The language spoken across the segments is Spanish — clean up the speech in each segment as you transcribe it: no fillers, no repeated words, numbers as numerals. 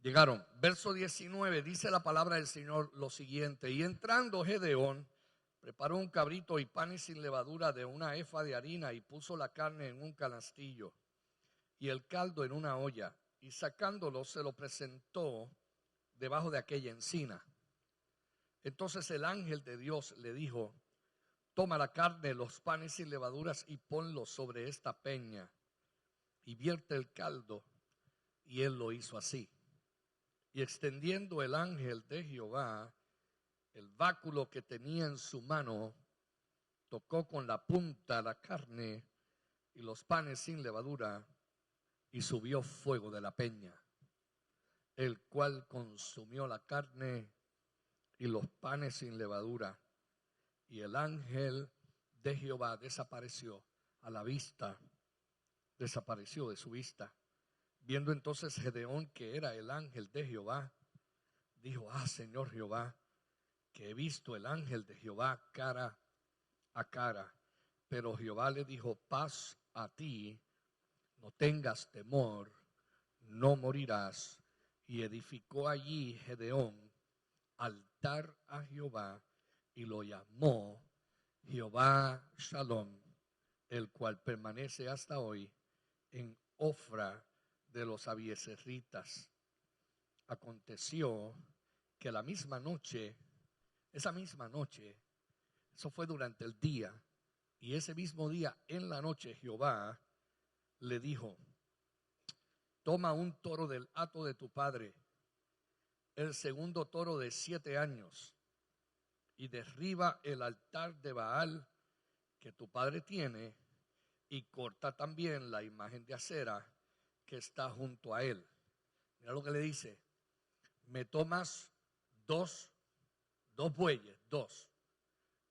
Llegaron. Verso 19, dice la palabra del Señor lo siguiente: y entrando Gedeón, preparó un cabrito y panes sin levadura de una efa de harina, y puso la carne en un canastillo y el caldo en una olla, y sacándolo se lo presentó debajo de aquella encina. Entonces el ángel de Dios le dijo: toma la carne, los panes sin levaduras, y ponlos sobre esta peña, y vierte el caldo. Y él lo hizo así. Y extendiendo el ángel de Jehová el báculo que tenía en su mano, tocó con la punta la carne y los panes sin levadura, y subió fuego de la peña, el cual consumió la carne y los panes sin levadura. Y el ángel de Jehová desapareció a la vista, desapareció de su vista. Viendo entonces Gedeón que era el ángel de Jehová, dijo: Señor Jehová, que he visto el ángel de Jehová cara a cara. Pero Jehová le dijo: paz a ti, no tengas temor, no morirás. Y edificó allí Gedeón altar a Jehová, y lo llamó Jehová Shalom, el cual permanece hasta hoy en Ofra de los abiezeritas. Aconteció que la misma noche, esa misma noche, eso fue durante el día, y ese mismo día en la noche Jehová le dijo: toma un toro del hato de tu padre, el segundo toro de 7 años, y derriba el altar de Baal que tu padre tiene, y corta también la imagen de acera que está junto a él. Mira lo que le dice: me tomas dos bueyes,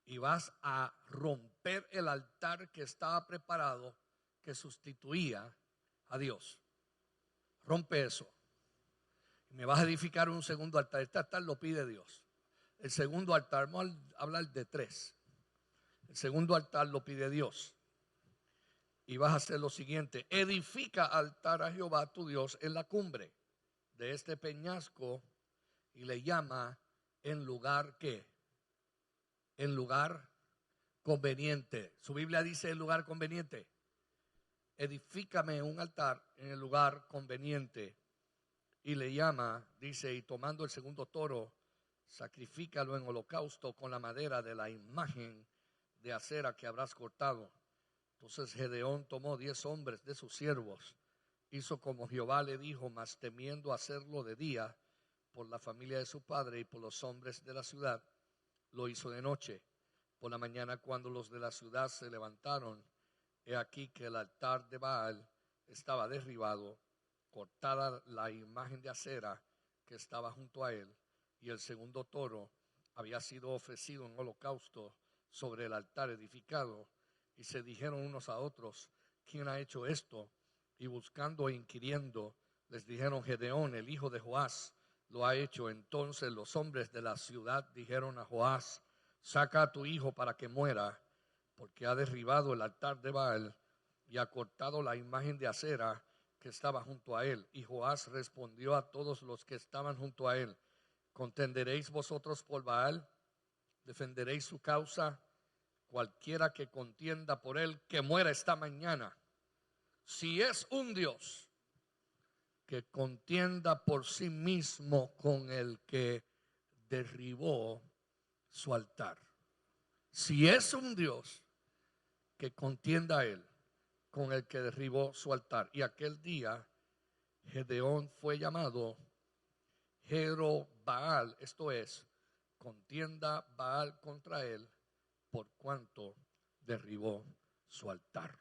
y vas a romper el altar que estaba preparado, que sustituía a Dios. Rompe eso. Y me vas a edificar un segundo altar. Este altar lo pide Dios. El segundo altar, vamos a hablar de 3. El segundo altar lo pide Dios. Y vas a hacer lo siguiente: edifica altar a Jehová tu Dios en la cumbre de este peñasco, y le llama en lugar que, en lugar conveniente. Su Biblia dice en lugar conveniente. Edifícame un altar en el lugar conveniente. Y le llama, dice: y tomando el segundo toro, sacrifícalo en holocausto con la madera de la imagen de acera que habrás cortado. Entonces Gedeón tomó 10 hombres de sus siervos, hizo como Jehová le dijo, mas temiendo hacerlo de día por la familia de su padre y por los hombres de la ciudad, lo hizo de noche. Por la mañana, cuando los de la ciudad se levantaron, he aquí que el altar de Baal estaba derribado, cortada la imagen de acera que estaba junto a él, y el segundo toro había sido ofrecido en holocausto sobre el altar edificado. Y se dijeron unos a otros: ¿quién ha hecho esto? Y buscando e inquiriendo, les dijeron: Gedeón, el hijo de Joás, lo ha hecho. Entonces los hombres de la ciudad dijeron a Joás: saca a tu hijo para que muera, porque ha derribado el altar de Baal y ha cortado la imagen de acera que estaba junto a él. Y Joás respondió a todos los que estaban junto a él: ¿contenderéis vosotros por Baal? ¿Defenderéis su causa? Cualquiera que contienda por él, que muera esta mañana. Si es un Dios, que contienda por sí mismo con el que derribó su altar. Si es un Dios, que contienda él con el que derribó su altar. Y aquel día Gedeón fue llamado Jerobbaal, esto es, contienda Baal contra él, por cuanto derribó su altar.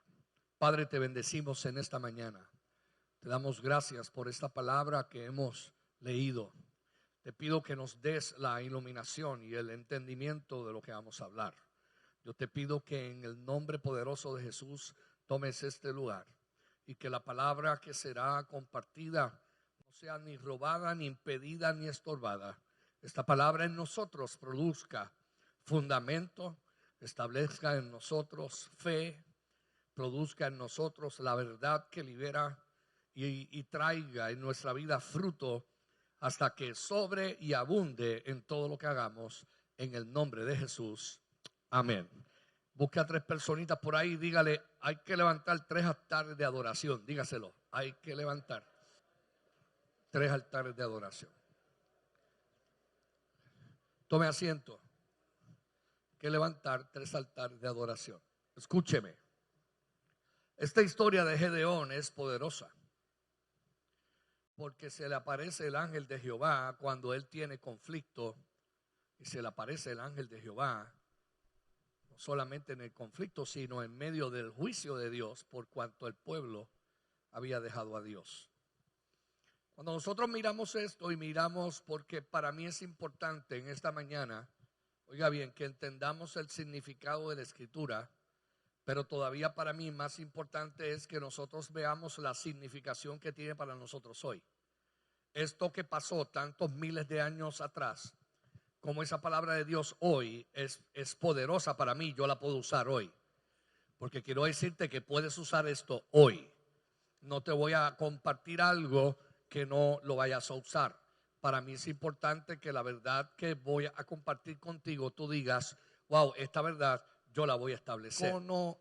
Padre, te bendecimos en esta mañana. Te damos gracias por esta palabra que hemos leído. Te pido que nos des la iluminación y el entendimiento de lo que vamos a hablar. Yo te pido que en el nombre poderoso de Jesús tomes este lugar, y que la palabra que será compartida no sea ni robada, ni impedida, ni estorbada. Esta palabra en nosotros produzca fundamento, establezca en nosotros fe, produzca en nosotros la verdad que libera, y traiga en nuestra vida fruto hasta que sobre y abunde en todo lo que hagamos, en el nombre de Jesús. Amén. Busque a 3 personitas por ahí y dígale, hay que levantar 3 altares de adoración. Dígaselo, hay que levantar 3 altares de adoración. Tome asiento. Hay que levantar 3 altares de adoración. Escúcheme. Esta historia de Gedeón es poderosa, porque se le aparece el ángel de Jehová cuando él tiene conflicto, y se le aparece el ángel de Jehová no solamente en el conflicto, sino en medio del juicio de Dios, por cuanto el pueblo había dejado a Dios. Cuando nosotros miramos esto y miramos, porque para mí es importante en esta mañana, oiga bien, que entendamos el significado de la Escritura, pero todavía para mí más importante es que nosotros veamos la significación que tiene para nosotros hoy. Esto que pasó tantos miles de años atrás, como esa palabra de Dios hoy es poderosa para mí, yo la puedo usar hoy. Porque quiero decirte que puedes usar esto hoy. No te voy a compartir algo que no lo vayas a usar. Para mí es importante que la verdad que voy a compartir contigo, tú digas, wow, esta verdad yo la voy a establecer.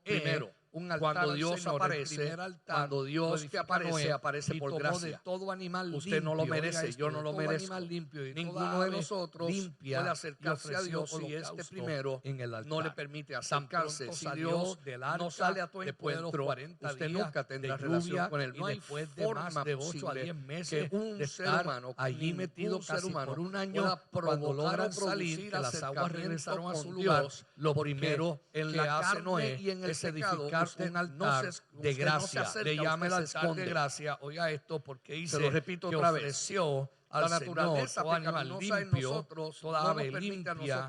Primero, cuando Dios aparece, cuando Dios te aparece, aparece por gracia. Todo animal usted no lo merece, yo no lo merezco. Ninguno de nosotros puede acercarse a Dios si este primero no le permite acercarse. Si Dios no sale a tu encuentro, usted nunca tendrá relación con él. No hay forma de 8 a 10 meses que un ser humano allí metido casi por un año, cuando logran salir, que las aguas regresaron a su lugar, lo primero que hace Noé es edificar un altar de gracia. Le llama el altar de gracia. Oiga esto, porque dice, se lo repito otra vez, ofreció la naturaleza todo animal limpio, toda ave limpia,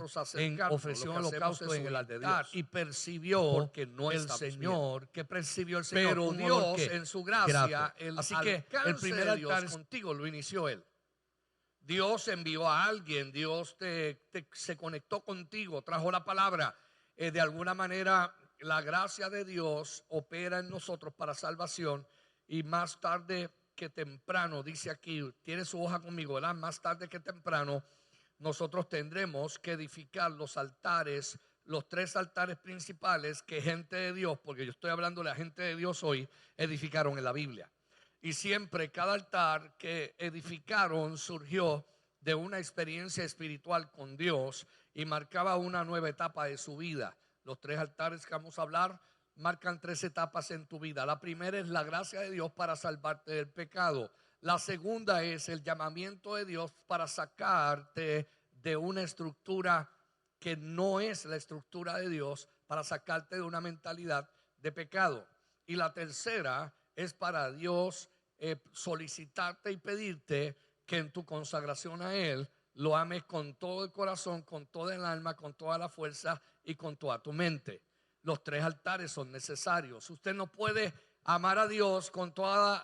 ofreció un holocausto en el altar y percibió el Señor, que percibió el Señor, pero Dios en su gracia, así que el primer altar contigo lo inició Él. Dios envió a alguien, Dios se conectó contigo, trajo la palabra. De alguna manera la gracia de Dios opera en nosotros para salvación, y más tarde que temprano, dice aquí, tiene su hoja conmigo, ¿verdad? Más tarde que temprano nosotros tendremos que edificar los altares, los 3 altares principales que gente de Dios, porque yo estoy hablando de la gente de Dios hoy, edificaron en la Biblia. Y siempre cada altar que edificaron surgió de una experiencia espiritual con Dios y marcaba una nueva etapa de su vida. Los 3 altares que vamos a hablar marcan 3 etapas en tu vida. La primera es la gracia de Dios para salvarte del pecado. La segunda es el llamamiento de Dios para sacarte de una estructura que no es la estructura de Dios, para sacarte de una mentalidad de pecado. Y la tercera es para Dios solicitarte y pedirte que en tu consagración a Él lo ames con todo el corazón, con toda el alma, con toda la fuerza y con toda tu mente. Los 3 altares son necesarios. Usted no puede amar a Dios con toda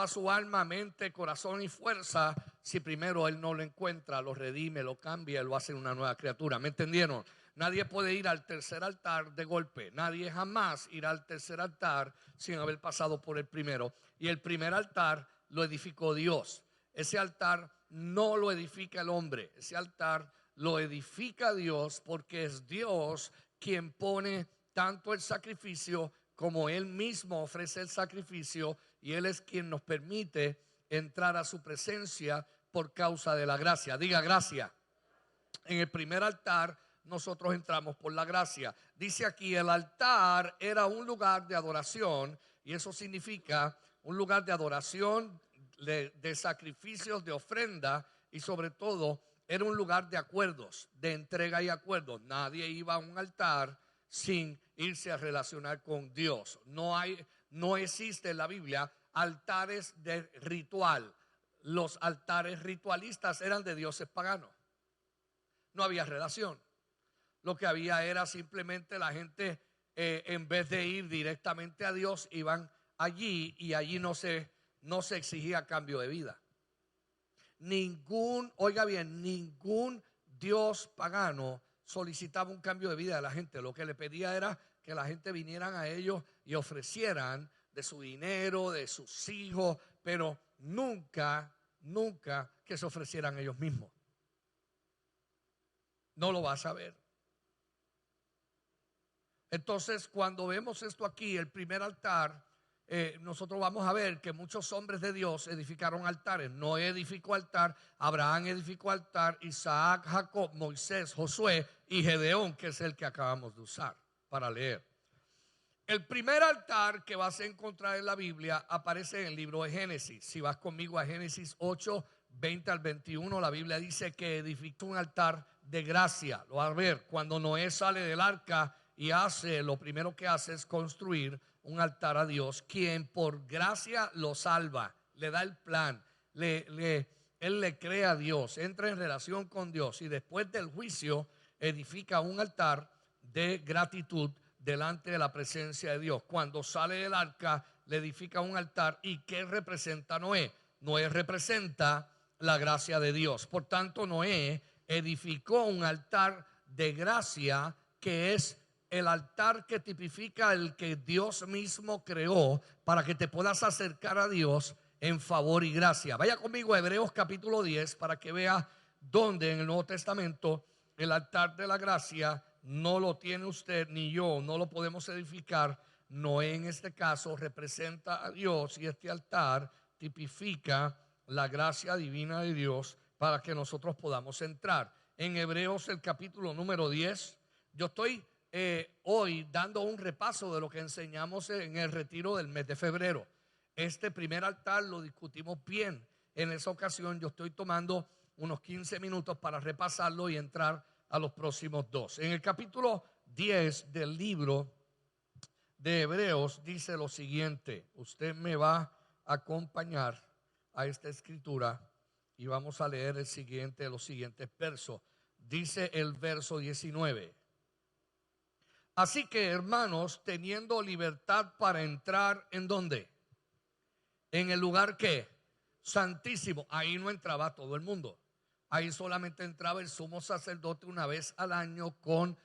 su alma, mente, corazón y fuerza si primero Él no lo encuentra, lo redime, lo cambia, lo hace una nueva criatura. ¿Me entendieron? Nadie puede ir al tercer altar de golpe. Nadie jamás irá al tercer altar sin haber pasado por el primero. Y el primer altar lo edificó Dios. Ese altar no lo edifica el hombre. Ese altar lo edifica Dios, porque es Dios quien pone tanto el sacrificio como Él mismo ofrece el sacrificio, y Él es quien nos permite entrar a su presencia por causa de la gracia. Diga gracia. En el primer altar nosotros entramos por la gracia. Dice aquí, el altar era un lugar de adoración, y eso significa un lugar de adoración, de sacrificios, de ofrenda, y sobre todo era un lugar de acuerdos, de entrega y acuerdos. Nadie iba a un altar sin irse a relacionar con Dios. No existe en la Biblia altares de ritual. Los altares ritualistas eran de dioses paganos. No había relación. Lo que había era simplemente la gente, en vez de ir directamente a Dios, iban allí, y allí no se exigía cambio de vida. Oiga bien, ningún dios pagano solicitaba un cambio de vida de la gente. Lo que le pedía era que la gente vinieran a ellos y ofrecieran de su dinero, de sus hijos, pero nunca nunca que se ofrecieran ellos mismos. No lo vas a ver. Entonces, cuando vemos esto aquí, el primer altar, nosotros vamos a ver que muchos hombres de Dios edificaron altares. Noé edificó altar, Abraham edificó altar, Isaac, Jacob, Moisés, Josué y Gedeón, que es el que acabamos de usar para leer. El primer altar que vas a encontrar en la Biblia aparece en el libro de Génesis. Si vas conmigo a Génesis 8, 20 al 21, la Biblia dice que edificó un altar de gracia. Lo vas a ver, cuando Noé sale del arca y lo primero que hace es construir un altar a Dios, quien por gracia lo salva, le da el plan, él le cree a Dios, entra en relación con Dios y después del juicio edifica un altar de gratitud delante de la presencia de Dios. Cuando sale del arca le edifica un altar. ¿Y qué representa Noé? Noé representa la gracia de Dios. Por tanto, Noé edificó un altar de gracia, que es el altar que tipifica el que Dios mismo creó para que te puedas acercar a Dios en favor y gracia. Vaya conmigo a Hebreos capítulo 10 para que vea dónde en el Nuevo Testamento el altar de la gracia no lo tiene usted ni yo, no lo podemos edificar. Noé en este caso representa a Dios y este altar tipifica la gracia divina de Dios para que nosotros podamos entrar. En Hebreos el capítulo número 10, yo estoy hoy dando un repaso de lo que enseñamos en el retiro del mes de febrero. Este primer altar lo discutimos bien. En esa ocasión yo estoy tomando unos 15 minutos para repasarlo y entrar a los próximos dos. En el capítulo 10 del libro de Hebreos dice lo siguiente. Usted me va a acompañar a esta escritura y vamos a leer los siguientes versos. Dice el verso 19. Así que, hermanos, teniendo libertad para entrar, ¿en dónde? En el lugar que santísimo. Ahí no entraba todo el mundo. Ahí solamente entraba el sumo sacerdote una vez al año con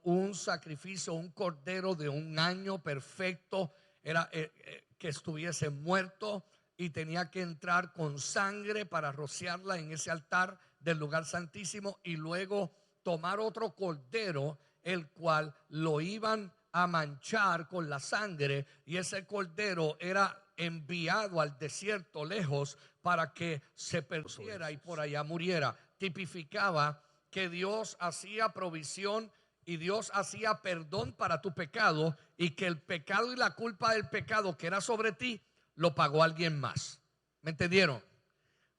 un sacrificio, un cordero de un año perfecto, era que estuviese muerto, y tenía que entrar con sangre para rociarla en ese altar del lugar santísimo y luego tomar otro cordero, el cual lo iban a manchar con la sangre, y ese cordero era enviado al desierto lejos para que se perdiera y por allá muriera. Tipificaba que Dios hacía provisión y Dios hacía perdón para tu pecado, y que el pecado y la culpa del pecado que era sobre ti lo pagó alguien más. ¿Me entendieron?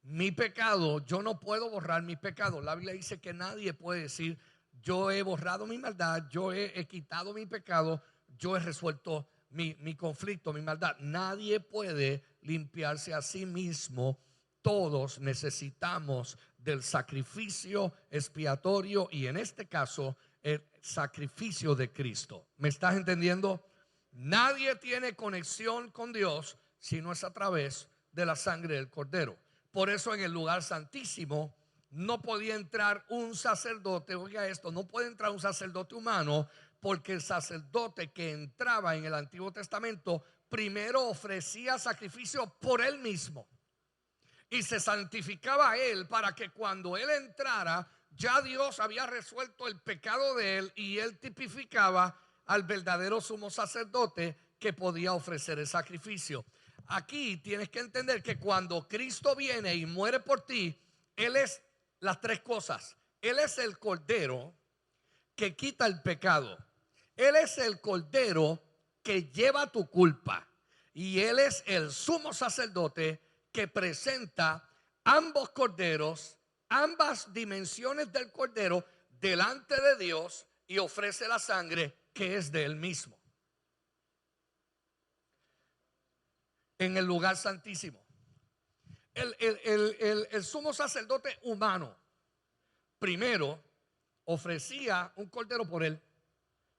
Mi pecado, yo no puedo borrar mi pecado. La Biblia dice que nadie puede decir: yo he borrado mi maldad, yo he quitado mi pecado, yo he resuelto mi conflicto, mi maldad. Nadie puede limpiarse a sí mismo. Todos necesitamos del sacrificio expiatorio, y en este caso el sacrificio de Cristo. ¿Me estás entendiendo? Nadie tiene conexión con Dios si no es a través de la sangre del Cordero. Por eso en el lugar santísimo no podía entrar un sacerdote. Oiga esto, no puede entrar un sacerdote humano, porque el sacerdote que entraba en el Antiguo Testamento primero ofrecía sacrificio por él mismo y se santificaba a él, para que cuando él entrara ya Dios había resuelto el pecado de él, y él tipificaba al verdadero sumo sacerdote que podía ofrecer el sacrificio. Aquí tienes que entender que cuando Cristo viene y muere por ti, Él es las tres cosas. Él es el Cordero que quita el pecado. Él es el Cordero que lleva tu culpa. Y Él es el sumo sacerdote que presenta ambos corderos, ambas dimensiones del Cordero delante de Dios, y ofrece la sangre que es de Él mismo en el lugar santísimo. El sumo sacerdote humano primero ofrecía un cordero por él,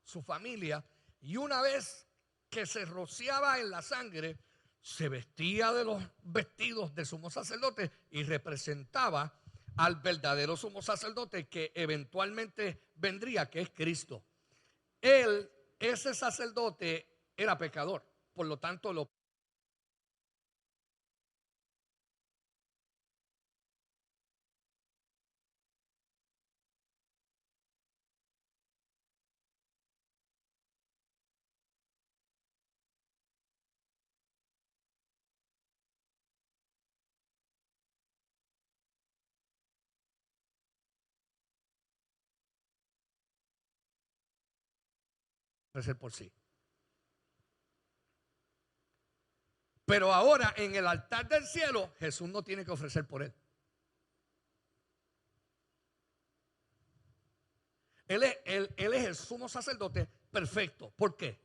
su familia, y una vez que se rociaba en la sangre, se vestía de los vestidos de sumo sacerdote y representaba al verdadero sumo sacerdote que eventualmente vendría, que es Cristo. Él, ese sacerdote, era pecador, por lo tanto lo ofrecer por sí. Pero ahora en el altar del cielo, Jesús no tiene que ofrecer por él. Él es el sumo sacerdote perfecto. ¿Por qué?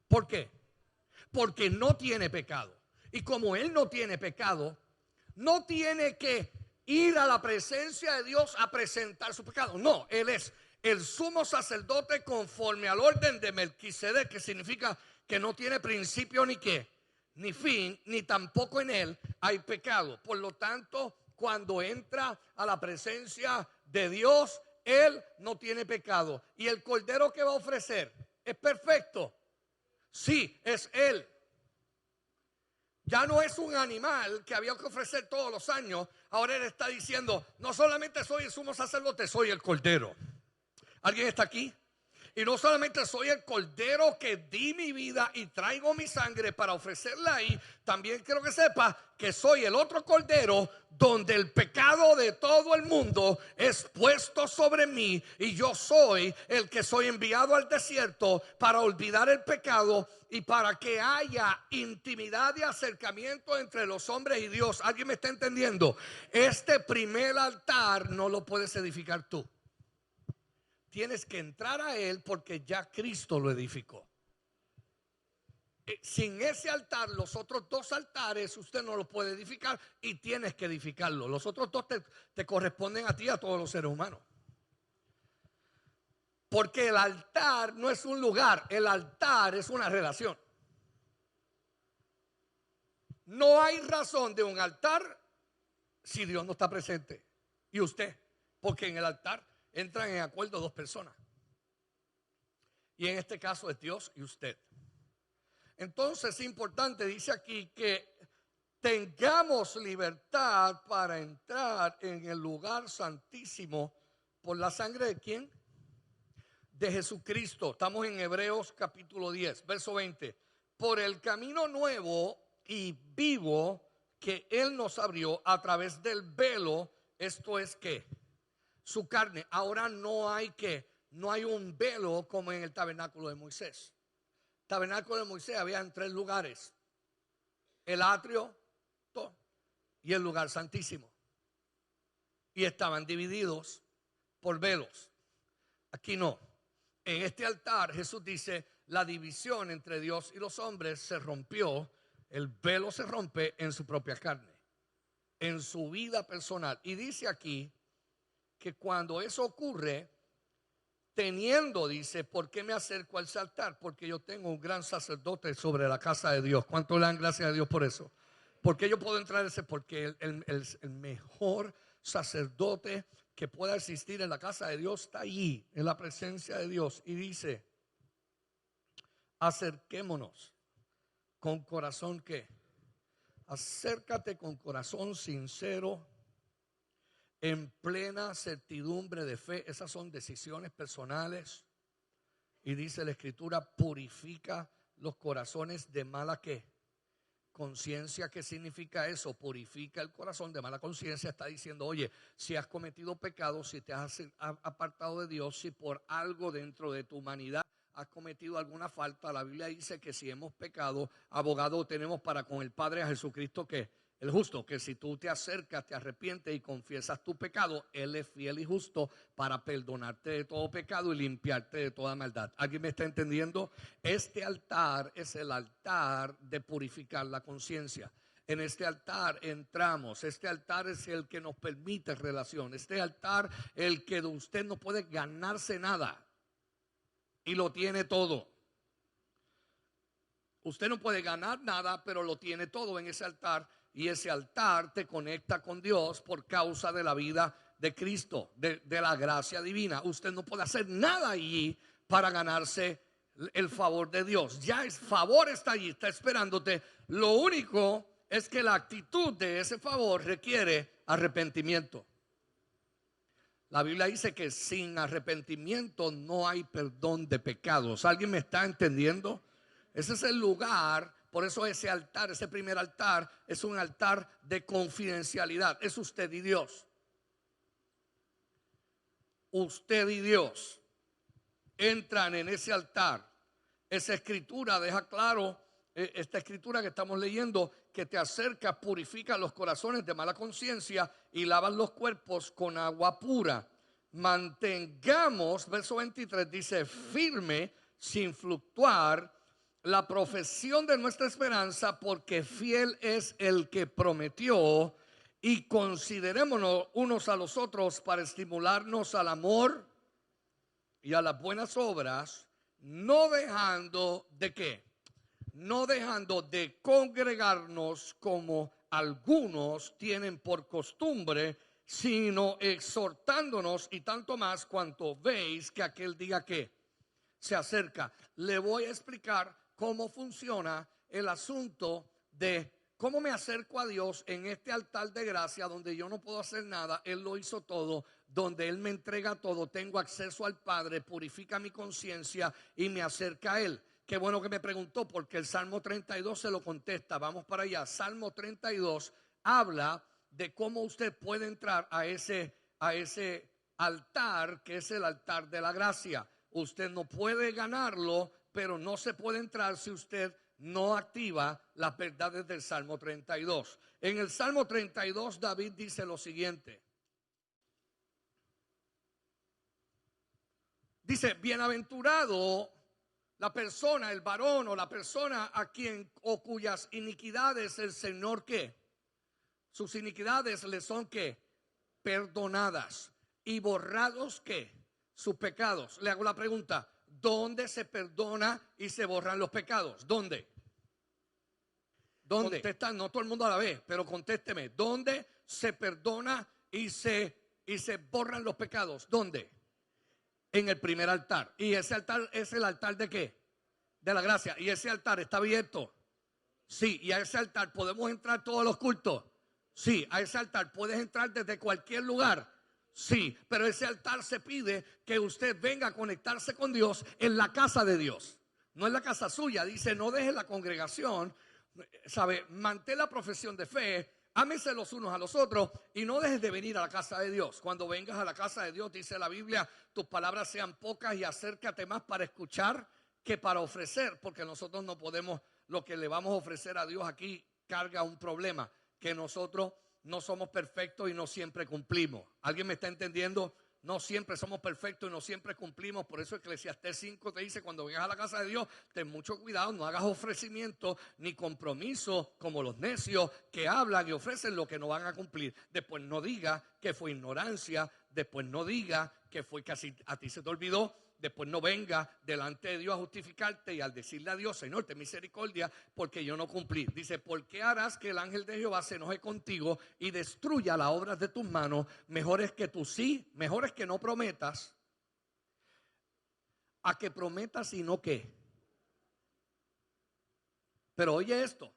¿Por qué? Porque no tiene pecado. Y como Él no tiene pecado, no tiene que ir a la presencia de Dios a presentar su pecado. No, Él es el sumo sacerdote conforme al orden de Melquisedec, que significa que no tiene principio ni qué, ni fin, ni tampoco en Él hay pecado. Por lo tanto, cuando entra a la presencia de Dios, Él no tiene pecado. Y el cordero que va a ofrecer es perfecto. Sí, es Él. Ya no es un animal que había que ofrecer todos los años. Ahora Él está diciendo, no solamente soy el sumo sacerdote, soy el cordero. ¿Alguien está aquí? Y no solamente soy el cordero que di mi vida y traigo mi sangre para ofrecerla ahí, también quiero que sepa que soy el otro cordero donde el pecado de todo el mundo es puesto sobre mí, y yo soy el que soy enviado al desierto para olvidar el pecado y para que haya intimidad y acercamiento entre los hombres y Dios. ¿Alguien me está entendiendo? Este primer altar no lo puedes edificar tú. Tienes que entrar a Él porque ya Cristo lo edificó. Sin ese altar, los otros dos altares usted no los puede edificar y tienes que edificarlo. Los otros dos te corresponden a ti y a todos los seres humanos. Porque el altar no es un lugar, el altar es una relación. No hay razón de un altar si Dios no está presente. Y usted, porque en el altar entran en acuerdo dos personas. Y en este caso es Dios y usted. Entonces es importante, dice aquí, que tengamos libertad para entrar en el lugar santísimo por la sangre de ¿quién? De Jesucristo. Estamos en Hebreos capítulo 10, verso 20. Por el camino nuevo y vivo que Él nos abrió a través del velo, esto es que su carne. Ahora no hay un velo como en el tabernáculo de Moisés. El tabernáculo de Moisés había en tres lugares: el atrio y el lugar santísimo, y estaban divididos por velos. Aquí no. En este altar Jesús dice, la división entre Dios y los hombres se rompió. El velo se rompe en su propia carne, en su vida personal. Y dice aquí que cuando eso ocurre, teniendo, dice, ¿por qué me acerco al altar? Porque yo tengo un gran sacerdote sobre la casa de Dios. ¿Cuánto le dan gracias a Dios por eso? ¿Por qué yo puedo entrar a ese? Porque el mejor sacerdote que pueda existir en la casa de Dios está allí, en la presencia de Dios. Y dice, acerquémonos con corazón que, acércate con corazón sincero, en plena certidumbre de fe. Esas son decisiones personales. Y dice la Escritura, purifica los corazones de mala ¿qué? Conciencia. ¿Qué significa eso? Purifica el corazón de mala conciencia. Está diciendo, oye, si has cometido pecado, si te has apartado de Dios, si por algo dentro de tu humanidad has cometido alguna falta, la Biblia dice que si hemos pecado, abogado tenemos para con el Padre, a Jesucristo, que el justo, que si tú te acercas, te arrepientes y confiesas tu pecado, Él es fiel y justo para perdonarte de todo pecado y limpiarte de toda maldad. ¿Alguien me está entendiendo? Este altar es el altar de purificar la conciencia. En este altar entramos. Este altar es el que nos permite relación. Este altar, el que de usted no puede ganarse nada y lo tiene todo. Usted no puede ganar nada, pero lo tiene todo en ese altar. Y ese altar te conecta con Dios por causa de la vida de Cristo, de la gracia divina. Usted no puede hacer nada allí para ganarse el favor de Dios. Ya el favor está allí, está esperándote. Lo único es que la actitud de ese favor requiere arrepentimiento. La Biblia dice que sin arrepentimiento no hay perdón de pecados. ¿Alguien me está entendiendo? Ese es el lugar. Por eso ese altar, ese primer altar, es un altar de confidencialidad. Es usted y Dios. Usted y Dios. entran en ese altar, esa escritura deja claro, esta escritura que estamos leyendo, que te acerca, purifica los corazones de mala conciencia y lavan los cuerpos con agua pura. Mantengamos, verso 23 dice, firme, sin fluctuar, la profesión de nuestra esperanza, porque fiel es el que prometió. Y considerémonos unos a los otros para estimularnos al amor y a las buenas obras, no dejando de ¿qué? No dejando de congregarnos como algunos tienen por costumbre, sino exhortándonos, y tanto más cuanto veis que aquel día que se acerca. Le voy a explicar cómo funciona el asunto de cómo me acerco a Dios en este altar de gracia donde yo no puedo hacer nada. Él lo hizo todo, donde Él me entrega todo. Tengo acceso al Padre, purifica mi conciencia y me acerca a Él. Qué bueno que me preguntó, porque el Salmo 32 se lo contesta. Vamos para allá. Salmo 32 habla de cómo usted puede entrar a ese altar, que es el altar de la gracia. Usted no puede ganarlo, pero no se puede entrar si usted no activa las verdades del Salmo 32. En el Salmo 32 David dice lo siguiente. Dice, bienaventurado la persona, el varón o la persona a quien o cuyas iniquidades el Señor ¿qué? Sus iniquidades le son ¿qué? Perdonadas, y borrados ¿qué? Sus pecados. Le hago la pregunta, ¿dónde se perdona y se borran los pecados? ¿Dónde? ¿Dónde? Contesta, no todo el mundo a la vez, pero contésteme. ¿Dónde se perdona y se borran los pecados? ¿Dónde? En el primer altar. ¿Y ese altar es el altar de qué? De la gracia. ¿Y ese altar está abierto? Sí. ¿Y a ese altar podemos entrar todos los cultos? Sí. ¿A ese altar puedes entrar desde cualquier lugar? Sí. Pero ese altar se pide que usted venga a conectarse con Dios en la casa de Dios. No en la casa suya. Dice, no deje la congregación. ¿Sabe? Mantén la profesión de fe. Ámense los unos a los otros y no dejes de venir a la casa de Dios. Cuando vengas a la casa de Dios, dice la Biblia, tus palabras sean pocas y acércate más para escuchar que para ofrecer, porque nosotros no podemos, lo que le vamos a ofrecer a Dios aquí carga un problema, que nosotros no somos perfectos y no siempre cumplimos. ¿Alguien me está entendiendo? No siempre somos perfectos y no siempre cumplimos. Por eso Eclesiastés 5 te dice, cuando vengas a la casa de Dios, ten mucho cuidado, no hagas ofrecimiento ni compromiso como los necios que hablan y ofrecen lo que no van a cumplir. Después no diga que fue ignorancia, después no diga que fue que a ti se te olvidó. Después no venga delante de Dios a justificarte y al decirle a Dios, Señor, ten misericordia porque yo no cumplí. Dice, ¿por qué harás que el ángel de Jehová se enoje contigo y destruya las obras de tus manos? Mejor es que tú sí, mejor es que no prometas, a que prometas y no qué. Pero oye esto,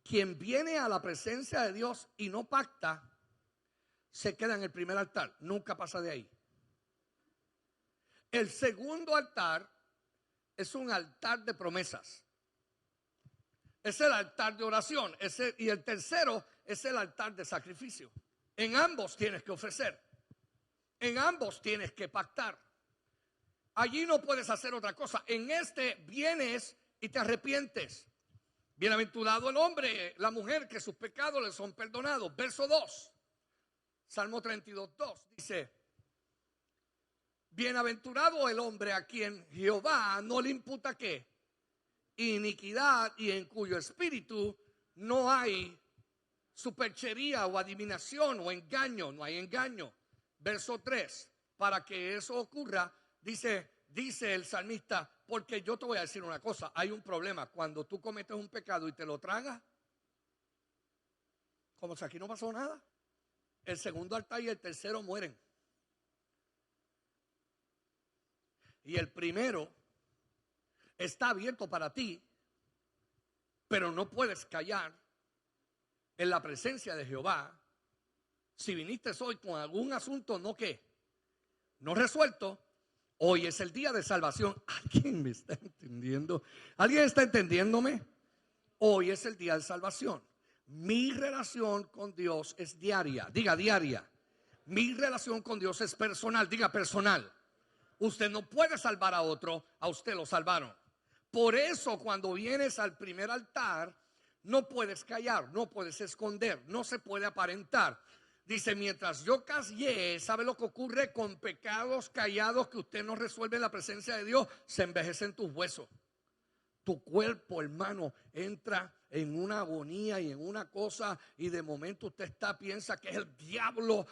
quien viene a la presencia de Dios y no pacta, se queda en el primer altar, nunca pasa de ahí. El segundo altar es un altar de promesas. Es el altar de oración. Y el tercero es el altar de sacrificio. En ambos tienes que ofrecer. En ambos tienes que pactar. Allí no puedes hacer otra cosa. En este vienes y te arrepientes. Bienaventurado el hombre, la mujer, que sus pecados le son perdonados. Verso 2. Salmo 32:2 dice, bienaventurado el hombre a quien Jehová no le imputa ¿qué? Iniquidad, y en cuyo espíritu no hay superchería o adivinación o engaño, no hay engaño. Verso 3, para que eso ocurra, dice el salmista, porque yo te voy a decir una cosa, hay un problema, cuando tú cometes un pecado y te lo tragas, como si aquí no pasó nada, el segundo altar y el tercero mueren. Y el primero está abierto para ti, pero no puedes callar en la presencia de Jehová. Si viniste hoy con algún asunto no resuelto, hoy es el día de salvación. ¿Alguien me está entendiendo? ¿Alguien está entendiéndome? Hoy es el día de salvación. Mi relación con Dios es diaria. Diga diaria. Mi relación con Dios es personal. Diga personal. Usted no puede salvar a otro, a usted lo salvaron. Por eso cuando vienes al primer altar, no puedes callar, no puedes esconder, no se puede aparentar. Dice, mientras yo callé, ¿sabe lo que ocurre con pecados callados que usted no resuelve en la presencia de Dios? Se envejecen tus huesos. Tu cuerpo, hermano, entra en una agonía y en una cosa, y de momento usted piensa que es el diablo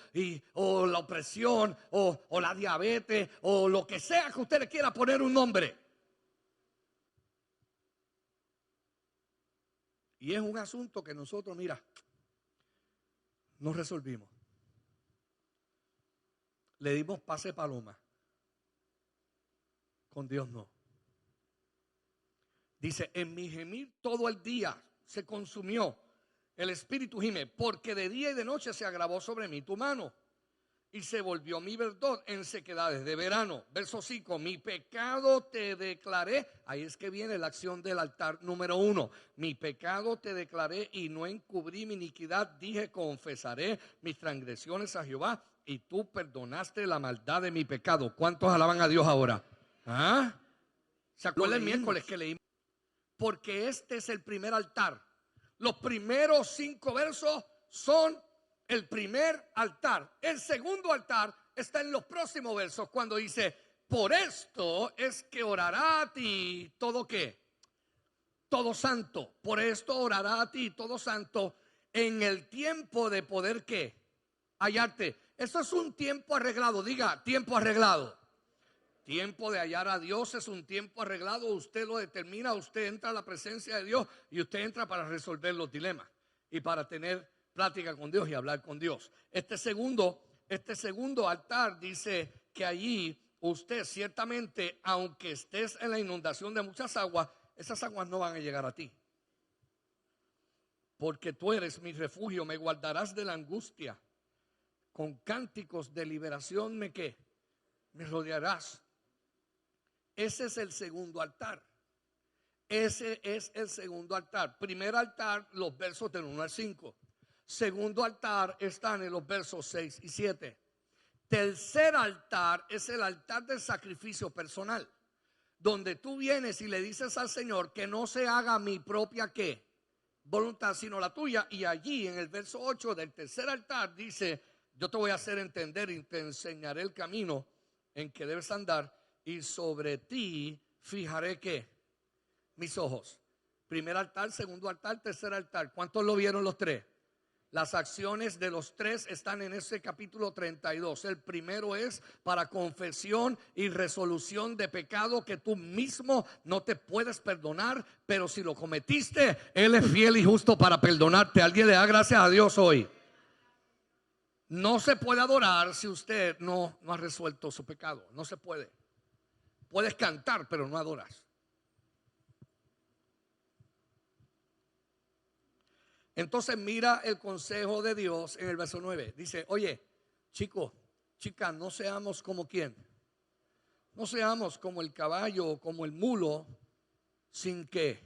o la opresión o la diabetes o lo que sea que usted le quiera poner un nombre. Y es un asunto que nosotros, mira, no resolvimos. Le dimos pase paloma. Con Dios no. Dice, en mi gemir todo el día se consumió. El espíritu gime, porque de día y de noche se agravó sobre mí tu mano. Y se volvió mi verdor en sequedades de verano. Verso 5, mi pecado te declaré. Ahí es que viene la acción del altar número 1. Mi pecado te declaré y no encubrí mi iniquidad. Dije, confesaré mis transgresiones a Jehová y tú perdonaste la maldad de mi pecado. ¿Cuántos alaban a Dios ahora? ¿Ah? ¿Se acuerdan el miércoles que leímos? Porque este es el primer altar. Los primeros 5 versos son el primer altar. El segundo altar está en los próximos versos cuando dice, por esto es que orará a ti todo ¿qué? Todo santo. Por esto orará a ti todo santo en el tiempo de poder ¿qué? Hallarte. Eso es un tiempo arreglado. Diga, tiempo arreglado. Tiempo de hallar a Dios es un tiempo arreglado. Usted lo determina, usted entra a la presencia de Dios y usted entra para resolver los dilemas y para tener plática con Dios y hablar con Dios. Este segundo altar dice que allí usted ciertamente, aunque estés en la inundación de muchas aguas, esas aguas no van a llegar a ti. Porque tú eres mi refugio, me guardarás de la angustia. Con cánticos de liberación me rodearás. Ese es el segundo altar. Ese es el segundo altar. Primer altar, los versos del 1 al 5. Segundo altar están en los versos 6 y 7. Tercer altar es el altar del sacrificio personal, donde tú vienes y le dices al Señor que no se haga mi propia ¿qué? Voluntad, sino la tuya. Y allí en el verso 8 del tercer altar dice, yo te voy a hacer entender y te enseñaré el camino en que debes andar, y sobre ti fijaré ¿qué? Mis ojos. Primer altar, segundo altar, tercer altar. ¿Cuántos lo vieron los tres? Las acciones de los tres están en ese capítulo 32. El primero es para confesión y resolución de pecado que tú mismo no te puedes perdonar, pero si lo cometiste, Él es fiel y justo para perdonarte. Alguien le da gracias a Dios hoy. No se puede adorar si usted no ha resuelto su pecado. No se puede. Puedes cantar, pero no adoras. Entonces mira el consejo de Dios en el verso 9. Dice, oye, chicos, chicas, no seamos como ¿quién? No seamos como el caballo o como el mulo, sin ¿qué?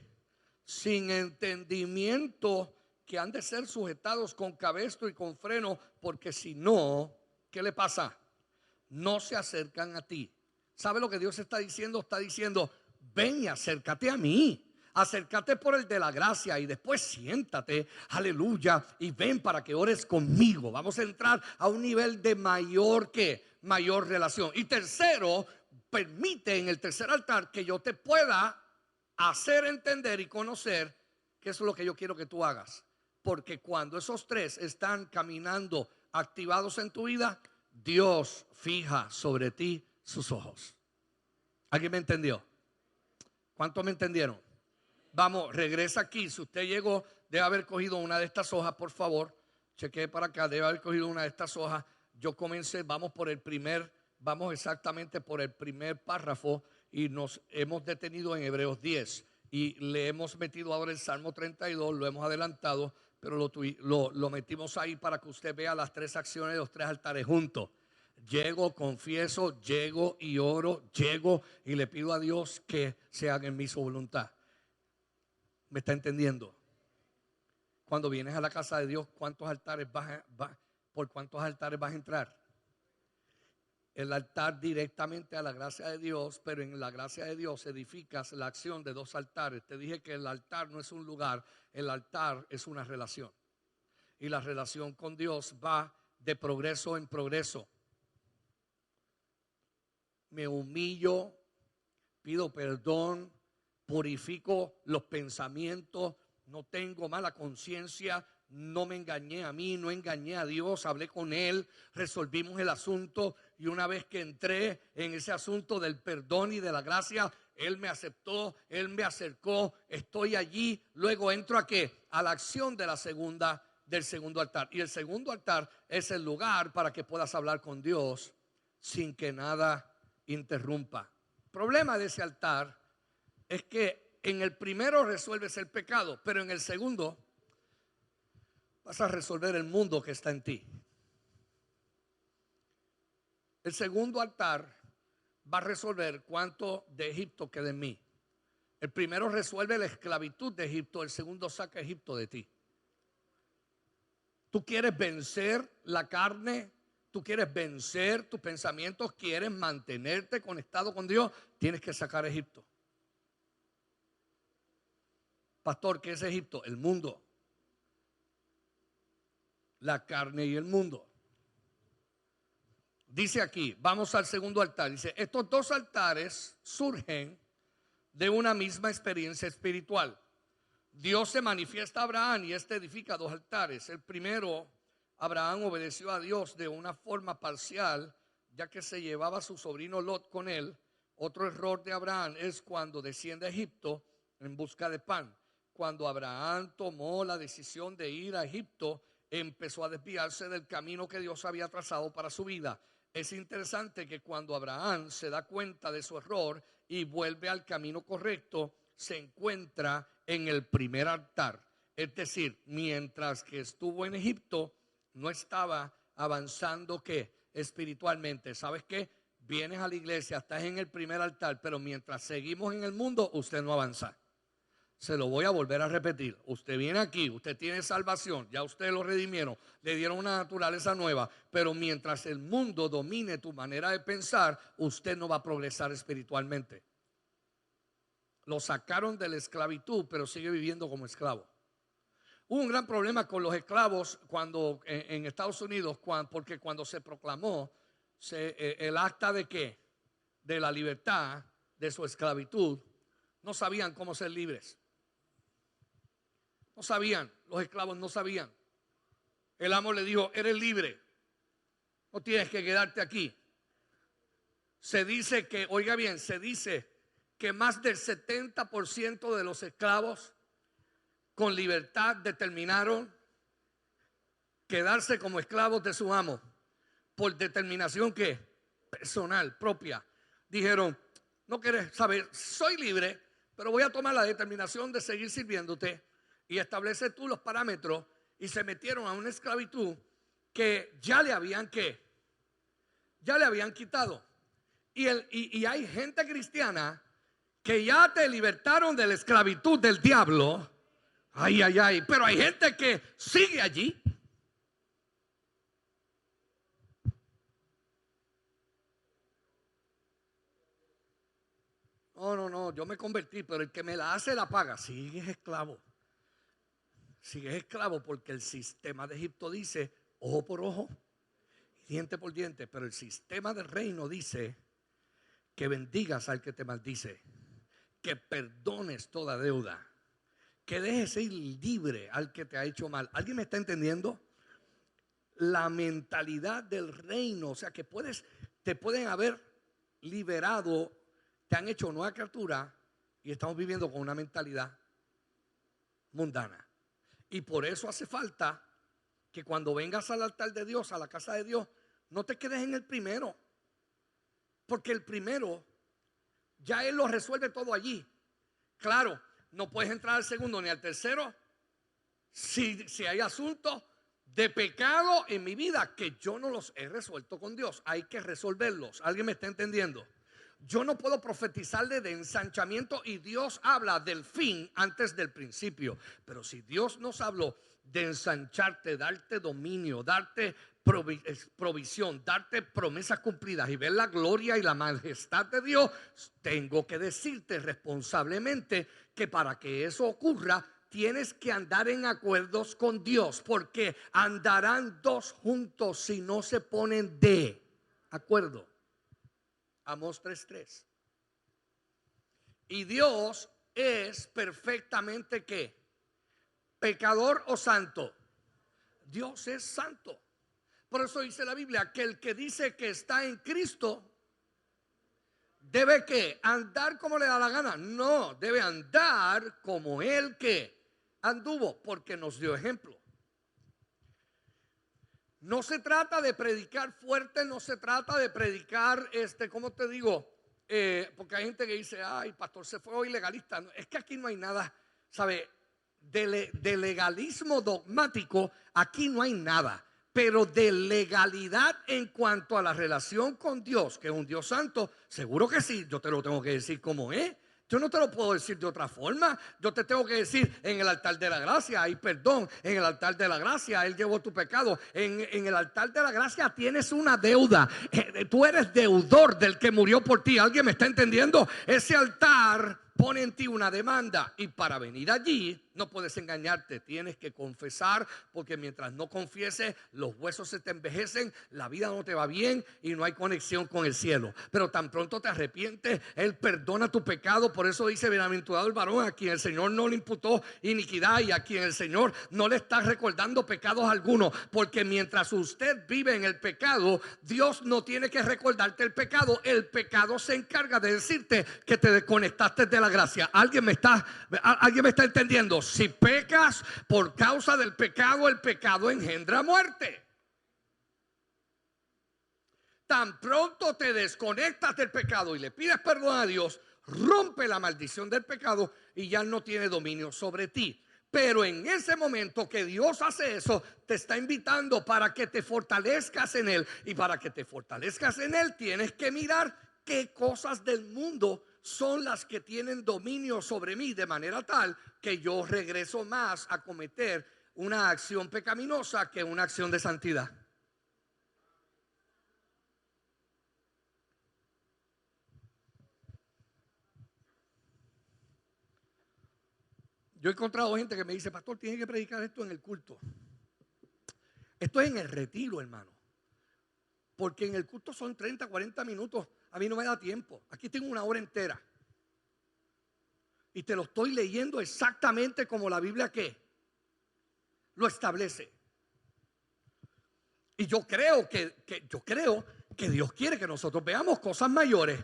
Sin entendimiento, que han de ser sujetados con cabestro y con freno, porque si no, ¿qué le pasa? No se acercan a ti. ¿Sabe lo que Dios está diciendo? Está diciendo, ven y acércate a mí. Acércate por el de la gracia y después siéntate, aleluya, y ven para que ores conmigo. Vamos a entrar a un nivel de mayor relación. Y tercero, permite en el tercer altar que yo te pueda hacer entender y conocer que eso es lo que yo quiero que tú hagas. Porque cuando esos tres están caminando activados en tu vida, Dios fija sobre ti sus ojos. ¿Alguien me entendió? ¿Cuántos me entendieron? Vamos, regresa aquí. Si usted llegó, debe haber cogido una de estas hojas, por favor. Chequee para acá, debe haber cogido una de estas hojas. Yo comencé, vamos exactamente por el primer párrafo y nos hemos detenido en Hebreos 10. Y le hemos metido ahora el Salmo 32, lo hemos adelantado, pero lo metimos ahí para que usted vea las tres acciones de los tres altares juntos. Llego, confieso, llego y oro, llego y le pido a Dios que se haga en mí su voluntad. ¿Me está entendiendo? Cuando vienes a la casa de Dios, ¿por cuántos altares vas a entrar? el altar directamente a la gracia de Dios, pero en la gracia de Dios edificas la acción de dos altares. Te dije que el altar no es un lugar, el altar es una relación. Y la relación con Dios va de progreso en progreso. Me humillo, pido perdón, purifico los pensamientos, no tengo mala conciencia, no me engañé a mí, no engañé a Dios, hablé con Él, resolvimos el asunto y una vez que entré en ese asunto del perdón y de la gracia, Él me aceptó, Él me acercó, estoy allí, luego entro ¿a qué? A la acción de del segundo altar. Y el segundo altar es el lugar para que puedas hablar con Dios sin que nada interrumpa. El problema de ese altar es que en el primero resuelves el pecado, pero en el segundo vas a resolver el mundo que está en ti. El segundo altar va a resolver cuánto de Egipto queda en mí. El primero resuelve la esclavitud de Egipto, el segundo saca Egipto de ti. Tú quieres vencer la carne, tú quieres vencer tus pensamientos, quieres mantenerte conectado con Dios, tienes que sacar Egipto. Pastor, ¿qué es Egipto? El mundo. La carne y el mundo. Dice aquí, vamos al segundo altar. Dice, estos dos altares surgen de una misma experiencia espiritual. Dios se manifiesta a Abraham y este edifica dos altares. El primero, Abraham obedeció a Dios de una forma parcial, ya que se llevaba a su sobrino Lot con él. Otro error de Abraham es cuando desciende a Egipto en busca de pan. Cuando Abraham tomó la decisión de ir a Egipto, empezó a desviarse del camino que Dios había trazado para su vida. Es interesante que cuando Abraham se da cuenta de su error y vuelve al camino correcto, se encuentra en el primer altar. Es decir, mientras que estuvo en Egipto, no estaba avanzando ¿qué? Espiritualmente. ¿Sabes qué? Vienes a la iglesia, estás en el primer altar, pero mientras seguimos en el mundo, usted no avanza. Se lo voy a volver a repetir. Usted viene aquí, usted tiene salvación, ya usted lo redimieron, le dieron una naturaleza nueva, pero mientras el mundo domine tu manera de pensar, usted no va a progresar espiritualmente. Lo sacaron de la esclavitud, pero sigue viviendo como esclavo. Hubo un gran problema con los esclavos cuando en Estados Unidos, porque cuando se proclamó el acta de ¿qué? De la libertad de su esclavitud, no sabían cómo ser libres. No sabían, los esclavos no sabían. El amo le dijo, eres libre, no tienes que quedarte aquí. Se dice que, oiga bien, se dice que más del 70% de los esclavos con libertad determinaron quedarse como esclavos de su amo por determinación ¿qué? Personal, propia. Dijeron, no quieres saber, soy libre, pero voy a tomar la determinación de seguir sirviéndote y establece tú los parámetros, y se metieron a una esclavitud que ya le habían ¿qué? Ya le habían quitado. Y hay gente cristiana que ya te libertaron de la esclavitud del diablo. Ay, ay, ay. Pero hay gente que sigue allí. No, yo me convertí, pero el que me la hace la paga. Sigues esclavo. Sigues esclavo porque el sistema de Egipto dice ojo por ojo, diente por diente. Pero el sistema del reino dice que bendigas al que te maldice, que perdones toda deuda, que dejes ir libre al que te ha hecho mal. ¿Alguien me está entendiendo? La mentalidad del reino, o sea que te pueden haber liberado, te han hecho nueva criatura y estamos viviendo con una mentalidad mundana. Y por eso hace falta que cuando vengas al altar de Dios, a la casa de Dios, no te quedes en el primero, porque el primero ya Él lo resuelve todo allí. Claro, no puedes entrar al segundo ni al tercero si hay asuntos de pecado en mi vida que yo no los he resuelto con Dios. Hay que resolverlos. ¿Alguien me está entendiendo? Yo no puedo profetizarle de ensanchamiento y Dios habla del fin antes del principio. Pero si Dios nos habló de ensancharte, darte dominio, darte provisión, darte promesas cumplidas y ver la gloria y la majestad de Dios, tengo que decirte responsablemente que para que eso ocurra, tienes que andar en acuerdos con Dios, porque andarán dos juntos si no se ponen de acuerdo. Amós 3:3. Y Dios es perfectamente ¿qué? ¿Pecador o santo? Dios es santo. Por eso dice la Biblia que el que dice que está en Cristo debe ¿qué? Andar como le da la gana. No, debe andar como Él que anduvo, porque nos dio ejemplo. No se trata de predicar fuerte, no se trata de predicar, ¿cómo te digo? Porque hay gente que dice, ay, pastor, se fue hoy legalista. Es que aquí no hay nada, ¿sabe? De legalismo dogmático, aquí no hay nada. Pero de legalidad en cuanto a la relación con Dios, que es un Dios santo, seguro que sí, yo te lo tengo que decir como es. Yo no te lo puedo decir de otra forma. Yo te tengo que decir, en el altar de la gracia hay perdón. En el altar de la gracia Él llevó tu pecado. En el altar de la gracia tienes una deuda. Tú eres deudor del que murió por ti. ¿Alguien me está entendiendo? Ese altar pone en ti una demanda, y para venir allí no puedes engañarte, tienes que confesar, porque mientras no confieses, los huesos se te envejecen, la vida no te va bien y no hay conexión con el cielo. Pero tan pronto te arrepientes, Él perdona tu pecado. Por eso dice, bienaventurado el varón a quien el Señor no le imputó iniquidad y a quien el Señor no le está recordando pecados algunos, porque mientras usted vive en el pecado, Dios no tiene que recordarte el pecado se encarga de decirte que te desconectaste de la gracia. ¿Alguien me está entendiendo? Si pecas por causa del pecado, el pecado engendra muerte. Tan pronto te desconectas del pecado y le pides perdón a Dios, rompe la maldición del pecado y ya no tiene dominio sobre ti. Pero en ese momento que Dios hace eso, te está invitando para que te fortalezcas en Él. Y para que te fortalezcas en Él, tienes que mirar qué cosas del mundo son las que tienen dominio sobre mí, de manera tal que yo regreso más a cometer una acción pecaminosa que una acción de santidad. Yo he encontrado gente que me dice, pastor, tiene que predicar esto en el culto. Esto es en el retiro, hermano. Porque en el culto son 30, 40 minutos. A mí no me da tiempo. Aquí tengo una hora entera. Y te lo estoy leyendo exactamente como la Biblia que lo establece. Y yo creo que Dios quiere que nosotros veamos cosas mayores.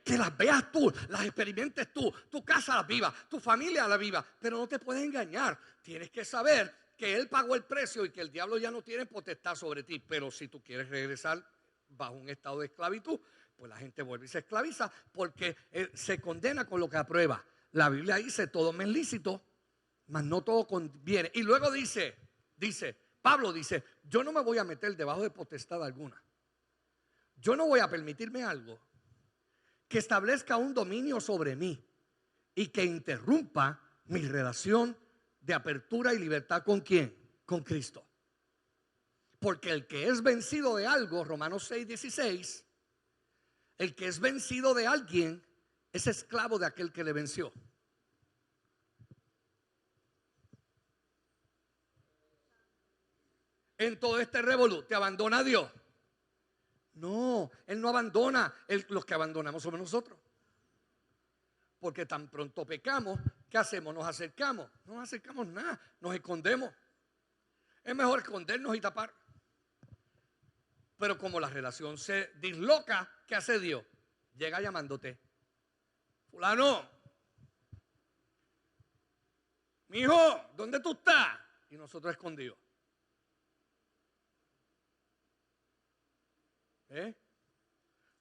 Que las veas tú, las experimentes tú, tu casa las viva, tu familia la viva. Pero no te puedes engañar. Tienes que saber que Él pagó el precio y que el diablo ya no tiene potestad sobre ti. Pero si tú quieres regresar bajo un estado de esclavitud, pues la gente vuelve y se esclaviza, porque se condena con lo que aprueba. La Biblia dice, todo me es lícito, mas no todo conviene. Y luego Pablo dice, yo no me voy a meter debajo de potestad alguna. Yo no voy a permitirme algo que establezca un dominio sobre mí y que interrumpa mi relación de apertura y libertad. ¿Con quién? Con Cristo. Porque el que es vencido de algo, Romanos 6:16, el que es vencido de alguien es esclavo de aquel que le venció. En todo este revolú, ¿te abandona Dios? No, Él no abandona. Los que abandonamos somos nosotros. Porque tan pronto pecamos, ¿qué hacemos? Nos acercamos. No nos acercamos nada, nos escondemos. Es mejor escondernos y tapar. Pero como la relación se disloca, ¿qué hace Dios? Llega llamándote. Fulano, mi hijo, ¿dónde tú estás? Y nosotros escondidos.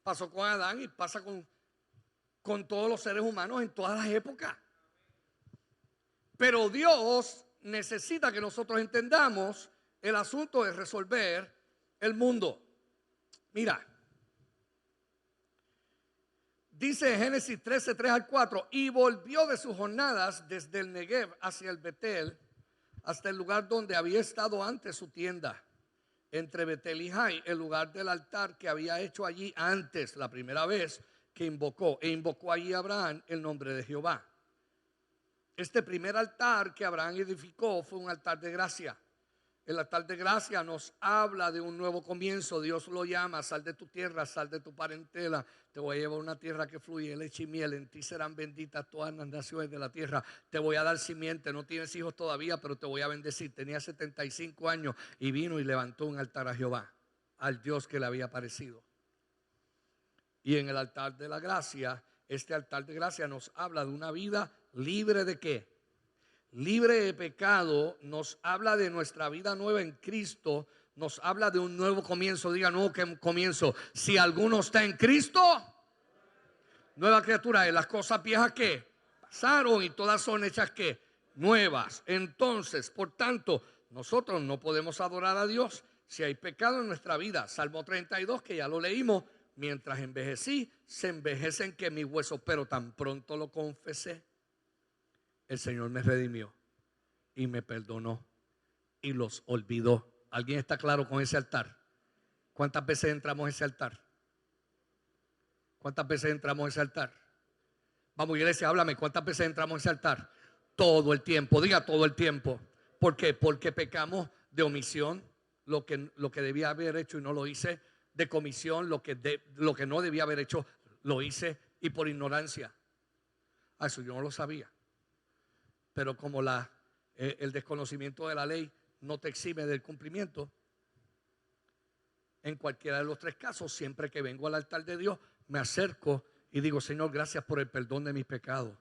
Pasó con Adán y pasa con todos los seres humanos en todas las épocas. Pero Dios necesita que nosotros entendamos el asunto de resolver el mundo. Mira, dice Génesis 13, 3-4, y volvió de sus jornadas desde el Negev hacia el Betel, hasta el lugar donde había estado antes su tienda. entre Betel y Jai, el lugar del altar que había hecho allí antes, la primera vez que invocó. E invocó allí Abraham el nombre de Jehová. Este primer altar que Abraham edificó fue un altar de gracia. El altar de gracia nos habla de un nuevo comienzo. Dios lo llama: sal de tu tierra, sal de tu parentela. Te voy a llevar a una tierra que fluye leche y miel. En ti serán benditas todas las naciones de la tierra. Te voy a dar simiente. No tienes hijos todavía, pero te voy a bendecir. Tenía 75 años y vino y levantó un altar a Jehová, al Dios que le había aparecido. Y en el altar de la gracia, este altar de gracia nos habla de una vida libre de ¿qué? Libre de pecado. Nos habla de nuestra vida nueva en Cristo. Nos habla de un nuevo comienzo. Diga: nuevo comienzo. Si alguno está en Cristo, nueva criatura es. Las cosas viejas que pasaron y todas son hechas que nuevas. Entonces, por tanto, nosotros no podemos adorar a Dios si hay pecado en nuestra vida. Salmo 32, que ya lo leímos: mientras envejecí, se envejecen que mis huesos, pero tan pronto lo confesé, el Señor me redimió y me perdonó y los olvidó. ¿Alguien está claro con ese altar? ¿Cuántas veces entramos a ese altar? ¿Cuántas veces entramos a ese altar? Vamos, iglesia, háblame. ¿Cuántas veces entramos a ese altar? Todo el tiempo. Diga: todo el tiempo. ¿Por qué? Porque pecamos de omisión, lo que debía haber hecho y no lo hice. De comisión, lo que no debía haber hecho, lo hice. Y por ignorancia. Eso yo no lo sabía. Pero como el desconocimiento de la ley no te exime del cumplimiento, en cualquiera de los tres casos, siempre que vengo al altar de Dios, me acerco y digo: Señor, gracias por el perdón de mis pecados.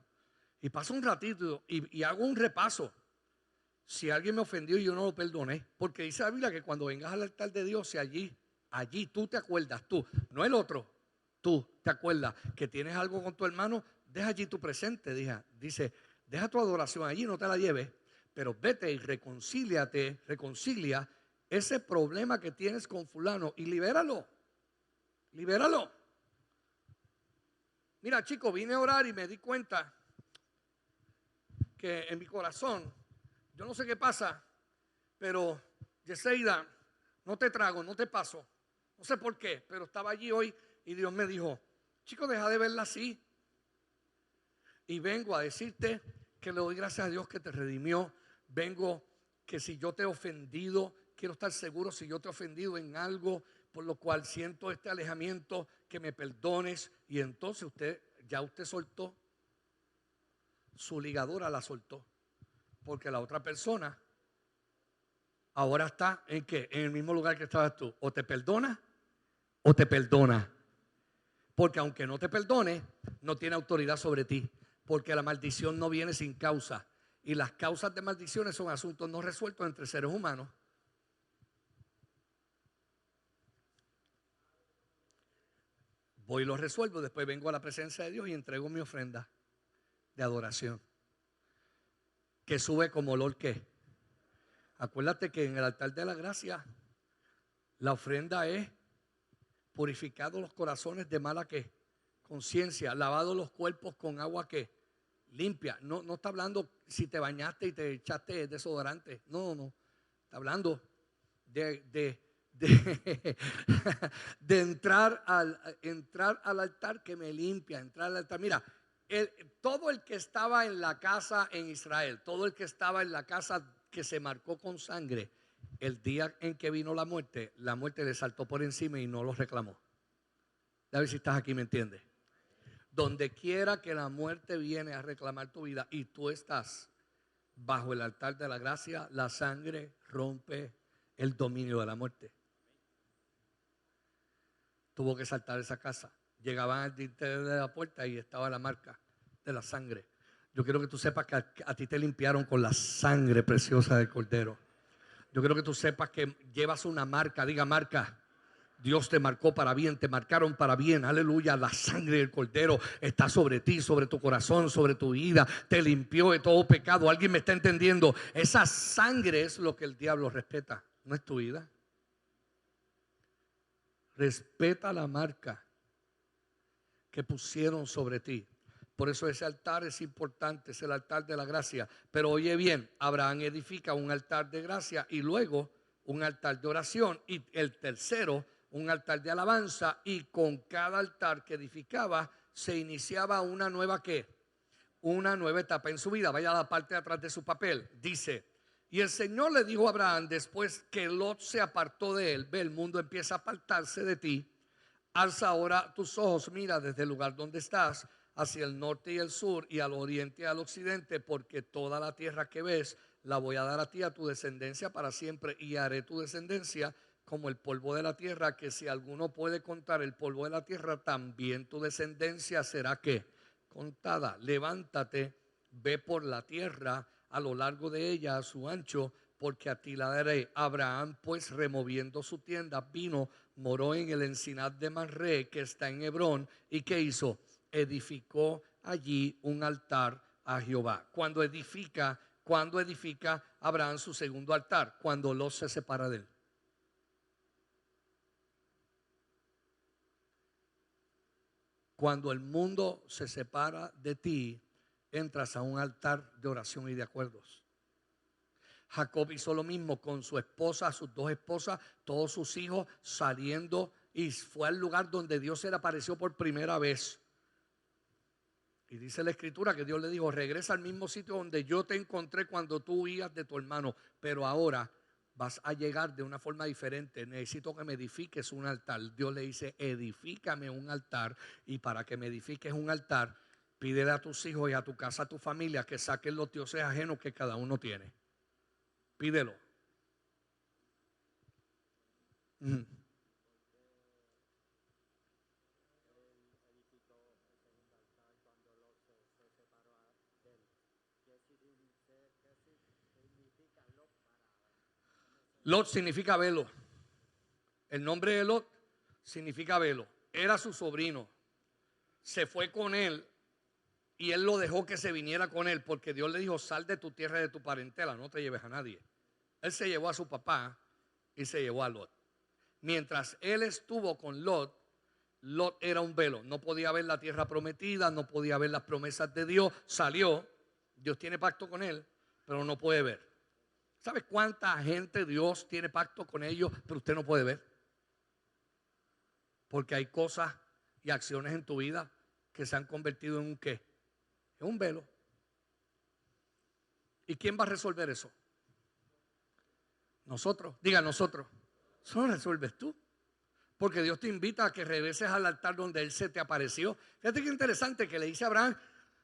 Y paso un ratito y hago un repaso. Si alguien me ofendió y yo no lo perdoné, porque dice la Biblia que cuando vengas al altar de Dios, si allí tú te acuerdas, tú, no el otro, tú te acuerdas que tienes algo con tu hermano, deja allí tu presente. Dice: deja tu adoración allí, no te la lleves, pero vete y reconcilia ese problema que tienes con fulano y libéralo. Mira, chicos, vine a orar y me di cuenta que en mi corazón, yo no sé qué pasa, pero Yeseida, no te trago, no te paso. No sé por qué, pero estaba allí hoy y Dios me dijo: chico, deja de verla así. Y vengo a decirte que le doy gracias a Dios que te redimió. Vengo que si yo te he ofendido, quiero estar seguro, si yo te he ofendido en algo por lo cual siento este alejamiento, que me perdones. Y entonces usted soltó su ligadura, la soltó, porque la otra persona ahora está en ¿qué? En el mismo lugar que estabas tú. O te perdona o te perdona, porque aunque no te perdone, no tiene autoridad sobre ti. Porque la maldición no viene sin causa. Y las causas de maldiciones son asuntos no resueltos entre seres humanos. Voy y los resuelvo. Después vengo a la presencia de Dios y entrego mi ofrenda de adoración, que sube como olor que. Acuérdate que en el altar de la gracia, la ofrenda es purificado los corazones de mala que conciencia, lavado los cuerpos con agua que limpia. No está hablando si te bañaste y te echaste desodorante. No. Está hablando de entrar al altar que me limpia. Entrar al altar. Mira, todo el que estaba en la casa en Israel, todo el que estaba en la casa que se marcó con sangre, el día en que vino la muerte le saltó por encima y no lo reclamó. A ver si estás aquí, ¿me entiendes? Donde quiera que la muerte viene a reclamar tu vida y tú estás bajo el altar de la gracia, la sangre rompe el dominio de la muerte. Tuvo que saltar esa casa. Llegaban al dintel de la puerta y estaba la marca de la sangre. Yo quiero que tú sepas que a ti te limpiaron con la sangre preciosa del Cordero. Yo quiero que tú sepas que llevas una marca, diga marca. Dios te marcó para bien, te marcaron para bien, aleluya. La sangre del Cordero está sobre ti, sobre tu corazón, sobre tu vida. Te limpió de todo pecado. ¿Alguien me está entendiendo? Esa sangre es lo que el diablo respeta, no es tu vida. Respeta la marca que pusieron sobre ti. Por eso ese altar es importante, es el altar de la gracia. Pero oye bien, Abraham edifica un altar de gracia y luego un altar de oración, y el tercero, un altar de alabanza, y con cada altar que edificaba se iniciaba una nueva ¿qué? Una nueva etapa en su vida. Vaya a la parte de atrás de su papel. Dice: y el Señor le dijo a Abraham, después que Lot se apartó de él, ve, el mundo empieza a apartarse de ti, alza ahora tus ojos, mira desde el lugar donde estás hacia el norte y el sur, y al oriente y al occidente, porque toda la tierra que ves la voy a dar a ti y a tu descendencia para siempre, y haré tu descendencia como el polvo de la tierra, que si alguno puede contar el polvo de la tierra, también tu descendencia será ¿qué? Contada. Levántate, ve por la tierra a lo largo de ella, a su ancho, porque a ti la daré. Abraham pues, removiendo su tienda, vino, moró en el encinar de Mamre, que está en Hebrón. ¿Y qué hizo? Edificó allí un altar a Jehová. Cuando edifica Abraham su segundo altar? Cuando Lot se separa de él. Cuando el mundo se separa de ti, entras a un altar de oración y de acuerdos. Jacob hizo lo mismo con su esposa, sus dos esposas, todos sus hijos, saliendo, y fue al lugar donde Dios se le apareció por primera vez. Y dice la escritura que Dios le dijo: regresa al mismo sitio donde yo te encontré cuando tú huías de tu hermano, pero ahora vas a llegar de una forma diferente. Necesito que me edifiques un altar. Dios le dice: edifícame un altar. Y para que me edifiques un altar, pídele a tus hijos y a tu casa, a tu familia, que saquen los dioses ajenos que cada uno tiene. Pídelo. Lot significa velo. El nombre de Lot significa velo. Era su sobrino. Se fue con él y él lo dejó que se viniera con él, porque Dios le dijo: sal de tu tierra y de tu parentela, no te lleves a nadie. Él se llevó a su papá y se llevó a Lot. Mientras él estuvo con Lot, Lot era un velo. No podía ver la tierra prometida, no podía ver las promesas de Dios. Salió, Dios tiene pacto con él, pero no puede ver. ¿Sabe cuánta gente Dios tiene pacto con ellos, pero usted no puede ver? Porque hay cosas y acciones en tu vida que se han convertido en un ¿qué? En un velo. ¿Y quién va a resolver eso? Nosotros. Diga, nosotros. Eso lo resuelves tú. Porque Dios te invita a que regreses al altar donde Él se te apareció. Fíjate qué interesante que le dice a Abraham: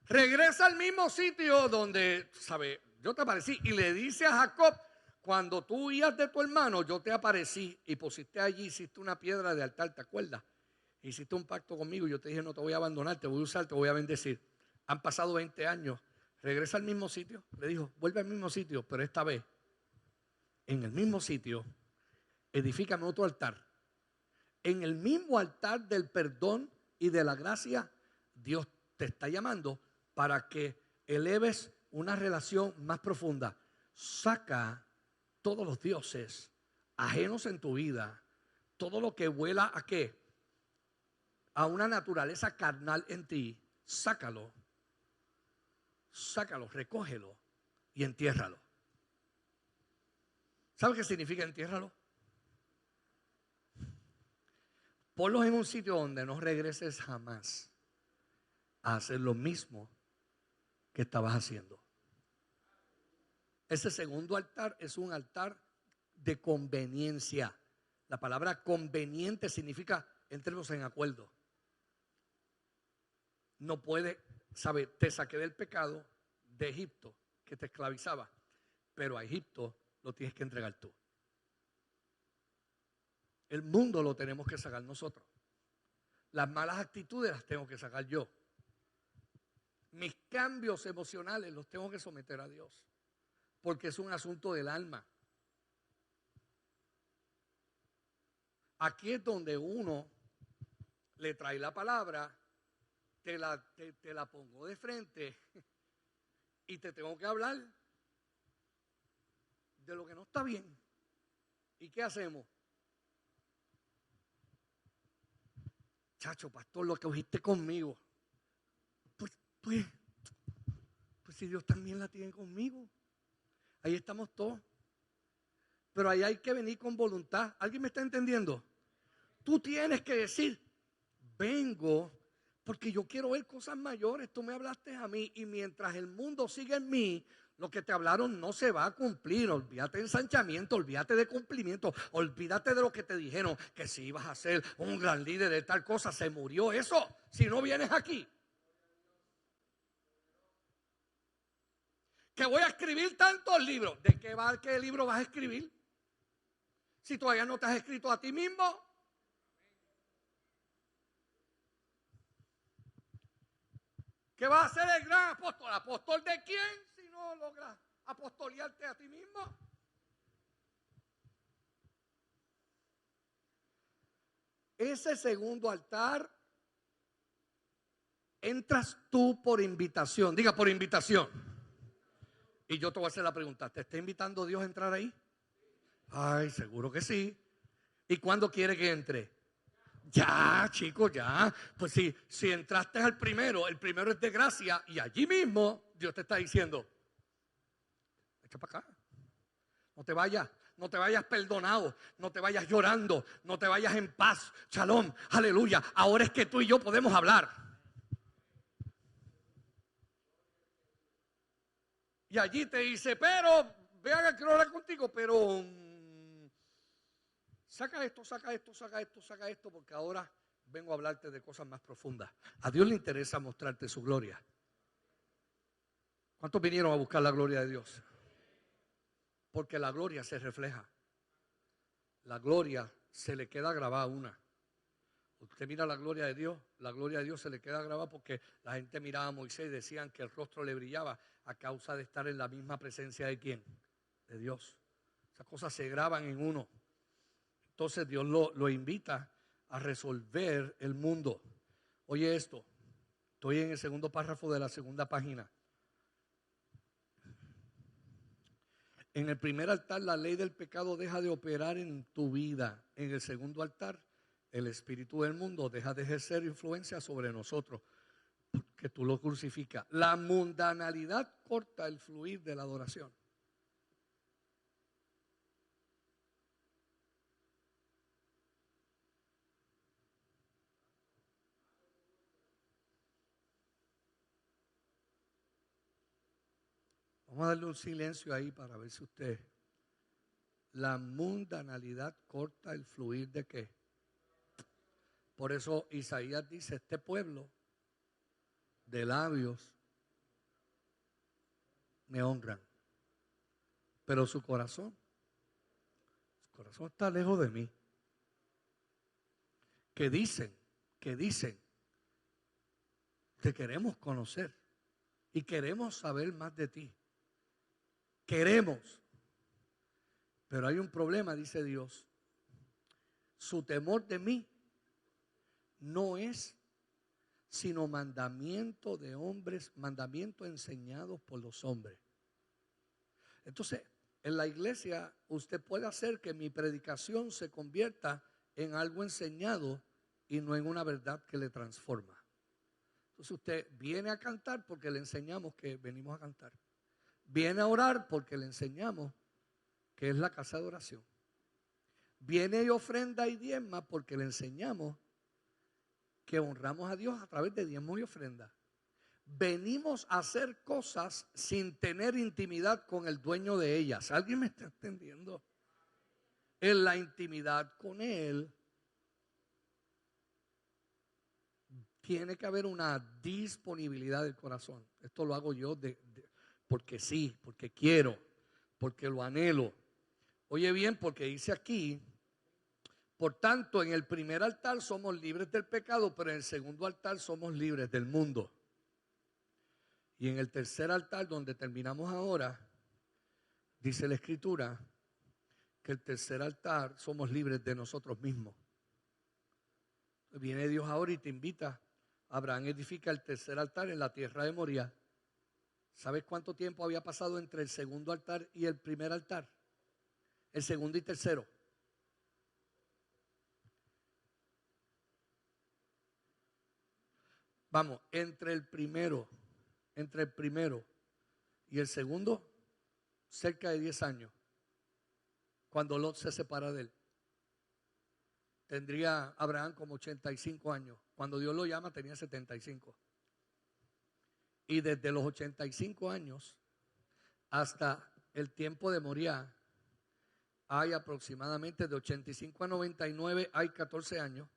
regresa al mismo sitio donde, ¿sabe? Yo te aparecí. Y le dice a Jacob: cuando tú huías de tu hermano, yo te aparecí y pusiste allí, hiciste una piedra de altar, ¿te acuerdas? Hiciste un pacto conmigo y yo te dije: no te voy a abandonar, te voy a usar, te voy a bendecir. Han pasado 20 años. Regresa al mismo sitio. Le dijo: vuelve al mismo sitio, pero esta vez, en el mismo sitio, edifícame otro altar. En el mismo altar del perdón y de la gracia, Dios te está llamando para que eleves una relación más profunda. Saca todos los dioses ajenos en tu vida, todo lo que vuela ¿a qué? A una naturaleza carnal en ti. Sácalo, recógelo y entiérralo. ¿Sabe qué significa entiérralo? Ponlos en un sitio donde no regreses jamás a hacer lo mismo que estabas haciendo. Ese segundo altar es un altar de conveniencia. La palabra conveniente significa entremos en acuerdo. No puede, ¿sabe? Te saqué del pecado de Egipto, que te esclavizaba, pero a Egipto lo tienes que entregar tú. El mundo lo tenemos que sacar nosotros. Las malas actitudes las tengo que sacar yo. Mis cambios emocionales los tengo que someter a Dios, porque es un asunto del alma. Aquí es donde uno le trae la palabra, te la pongo de frente y te tengo que hablar de lo que no está bien. ¿Y qué hacemos? Chacho, pastor, lo que ojiste conmigo. Pues si Dios también la tiene conmigo. Ahí estamos todos. Pero ahí hay que venir con voluntad. ¿Alguien me está entendiendo? Tú tienes que decir, vengo porque yo quiero ver cosas mayores. Tú me hablaste a mí y mientras el mundo sigue en mí, lo que te hablaron no se va a cumplir. Olvídate de ensanchamiento, olvídate de cumplimiento, olvídate de lo que te dijeron, que si ibas a ser un gran líder de tal cosa, se murió eso si no vienes aquí. Que voy a escribir tantos libros. ¿De qué libro vas a escribir? Si todavía no te has escrito a ti mismo. ¿Qué vas a ser el gran apóstol? ¿Apóstol de quién si no logras apostolearte a ti mismo? Ese segundo altar, entras tú por invitación. Diga, por invitación. Y yo te voy a hacer la pregunta, ¿te está invitando Dios a entrar ahí? Ay, seguro que sí. ¿Y cuándo quiere que entre? Ya, chicos, ya. Pues si entraste al primero, el primero es de gracia y allí mismo Dios te está diciendo, echa para acá. No te vayas, no te vayas perdonado, no te vayas llorando, no te vayas en paz. Shalom, aleluya. Ahora es que tú y yo podemos hablar. Y allí te dice, pero, vean, quiero hablar contigo, pero saca esto, saca esto, saca esto, saca esto, porque ahora vengo a hablarte de cosas más profundas. A Dios le interesa mostrarte su gloria. ¿Cuántos vinieron a buscar la gloria de Dios? Porque la gloria se refleja. La gloria se le queda grabada a una. Usted mira la gloria de Dios se le queda grabada porque la gente miraba a Moisés y decían que el rostro le brillaba a causa de estar en la misma presencia de ¿quién? De Dios. Esas cosas se graban en uno. Entonces Dios lo invita a resolver el mundo. Oye esto, estoy en el segundo párrafo de la segunda página. En el primer altar la ley del pecado deja de operar en tu vida. En el segundo altar el espíritu del mundo deja de ejercer influencia sobre nosotros porque tú lo crucificas. La mundanalidad corta el fluir de la adoración. Vamos a darle un silencio ahí para ver si usted. La mundanalidad corta el fluir de qué. Por eso Isaías dice, este pueblo de labios me honran, pero su corazón está lejos de mí. Que dicen, te queremos conocer y queremos saber más de ti. Queremos. Pero hay un problema, dice Dios. Su temor de mí no es sino mandamiento de hombres, mandamiento enseñados por los hombres. Entonces, en la iglesia usted puede hacer que mi predicación se convierta en algo enseñado y no en una verdad que le transforma. Entonces usted viene a cantar porque le enseñamos que venimos a cantar. Viene a orar porque le enseñamos que es la casa de oración. Viene y ofrenda y diezma porque le enseñamos que honramos a Dios a través de diezmo y ofrenda. Venimos a hacer cosas sin tener intimidad con el dueño de ellas. ¿Alguien me está entendiendo? En la intimidad con Él tiene que haber una disponibilidad del corazón. Esto lo hago yo porque sí, porque quiero, porque lo anhelo. Oye bien, porque dice aquí, por tanto, en el primer altar somos libres del pecado, pero en el segundo altar somos libres del mundo. Y en el tercer altar, donde terminamos ahora, dice la Escritura, que el tercer altar somos libres de nosotros mismos. Viene Dios ahora y te invita. Abraham edifica el tercer altar en la tierra de Moría. ¿Sabes cuánto tiempo había pasado entre el segundo altar y el primer altar? El segundo y tercero. Vamos, entre el primero y el segundo, cerca de 10 años. cuando Lot se separa de él. Tendría Abraham como 85 años. Cuando Dios lo llama tenía 75. Y desde los 85 años hasta el tiempo de Moriah hay aproximadamente de 85 a 99 hay 14 años.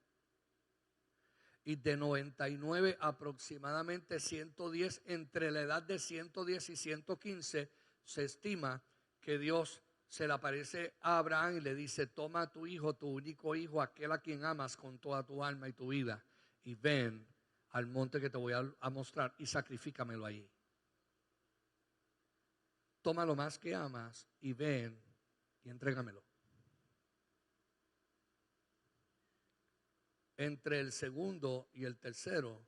Y de 99 aproximadamente 110, entre la edad de 110 y 115, se estima que Dios se le aparece a Abraham y le dice: toma a tu hijo, tu único hijo, aquel a quien amas con toda tu alma y tu vida, y ven al monte que te voy a mostrar y sacrifícamelo ahí. Toma lo más que amas y ven y entrégamelo. Entre el segundo y el tercero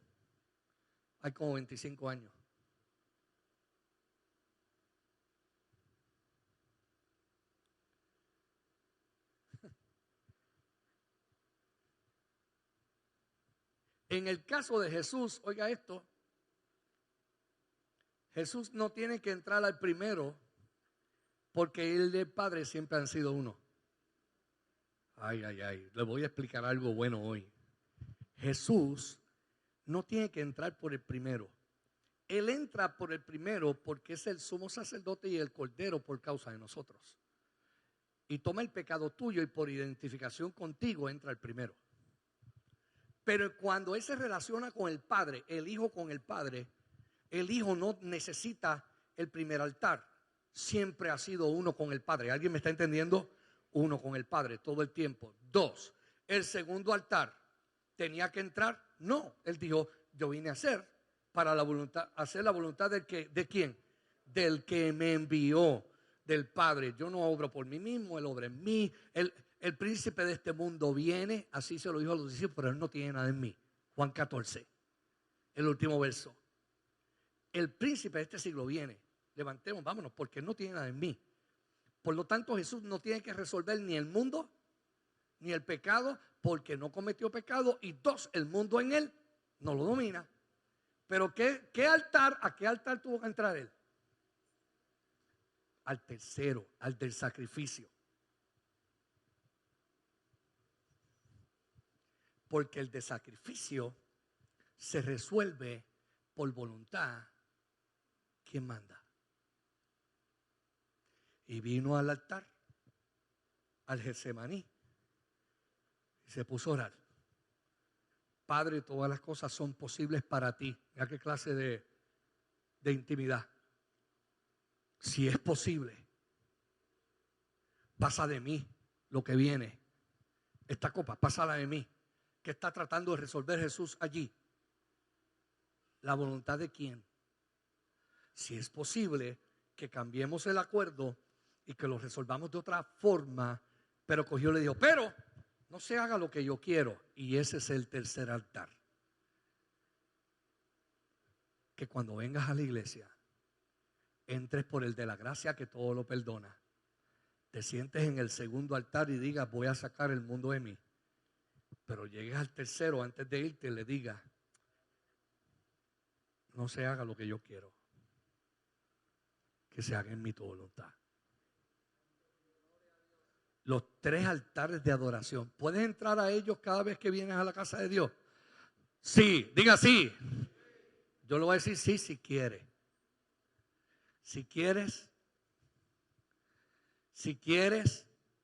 hay como 25 años. En el caso de Jesús, oiga esto, Jesús no tiene que entrar al primero porque él y el Padre siempre han sido uno. Ay, ay, ay, le voy a explicar algo bueno hoy. Jesús no tiene que entrar por el primero. Él entra por el primero porque es el sumo sacerdote y el cordero por causa de nosotros. Y toma el pecado tuyo y por identificación contigo entra el primero. Pero cuando él se relaciona con el Padre, el Hijo con el Padre, el Hijo no necesita el primer altar. Siempre ha sido uno con el Padre. ¿Alguien me está entendiendo? Uno con el Padre todo el tiempo. 2, el segundo altar tenía que entrar. No, él dijo: yo vine a hacer para la voluntad, hacer la voluntad del que, ¿de quién? Del que me envió, del Padre. Yo no obro por mí mismo, él obra en mí. El príncipe de este mundo viene, así se lo dijo a los discípulos, pero él no tiene nada en mí. Juan 14, el último verso. El príncipe de este siglo viene. Levantemos, vámonos, porque él no tiene nada en mí. Por lo tanto, Jesús no tiene que resolver ni el mundo, ni el pecado, porque no cometió pecado. Y 2, el mundo en él no lo domina. Pero ¿qué altar? ¿A qué altar tuvo que entrar él? Al tercero, al del sacrificio. Porque el de sacrificio se resuelve por voluntad. ¿Quién manda? Y vino al altar, al Getsemaní, y se puso a orar. Padre, todas las cosas son posibles para ti. Mira qué clase de intimidad. Si es posible, pasa de mí lo que viene. Esta copa, pásala de mí. ¿Qué está tratando de resolver Jesús allí? ¿La voluntad de quién? Si es posible que cambiemos el acuerdo y que lo resolvamos de otra forma, pero cogió y le dijo: pero no se haga lo que yo quiero. Y ese es el tercer altar. Que cuando vengas a la iglesia, entres por el de la gracia que todo lo perdona. Te sientes en el segundo altar y digas: voy a sacar el mundo de mí. Pero llegues al tercero, antes de irte, le digas: no se haga lo que yo quiero, que se haga en mí tu voluntad. Los 3 altares de adoración. ¿Puedes entrar a ellos cada vez que vienes a la casa de Dios? Sí, diga sí. Yo le voy a decir sí si quiere. Si quieres,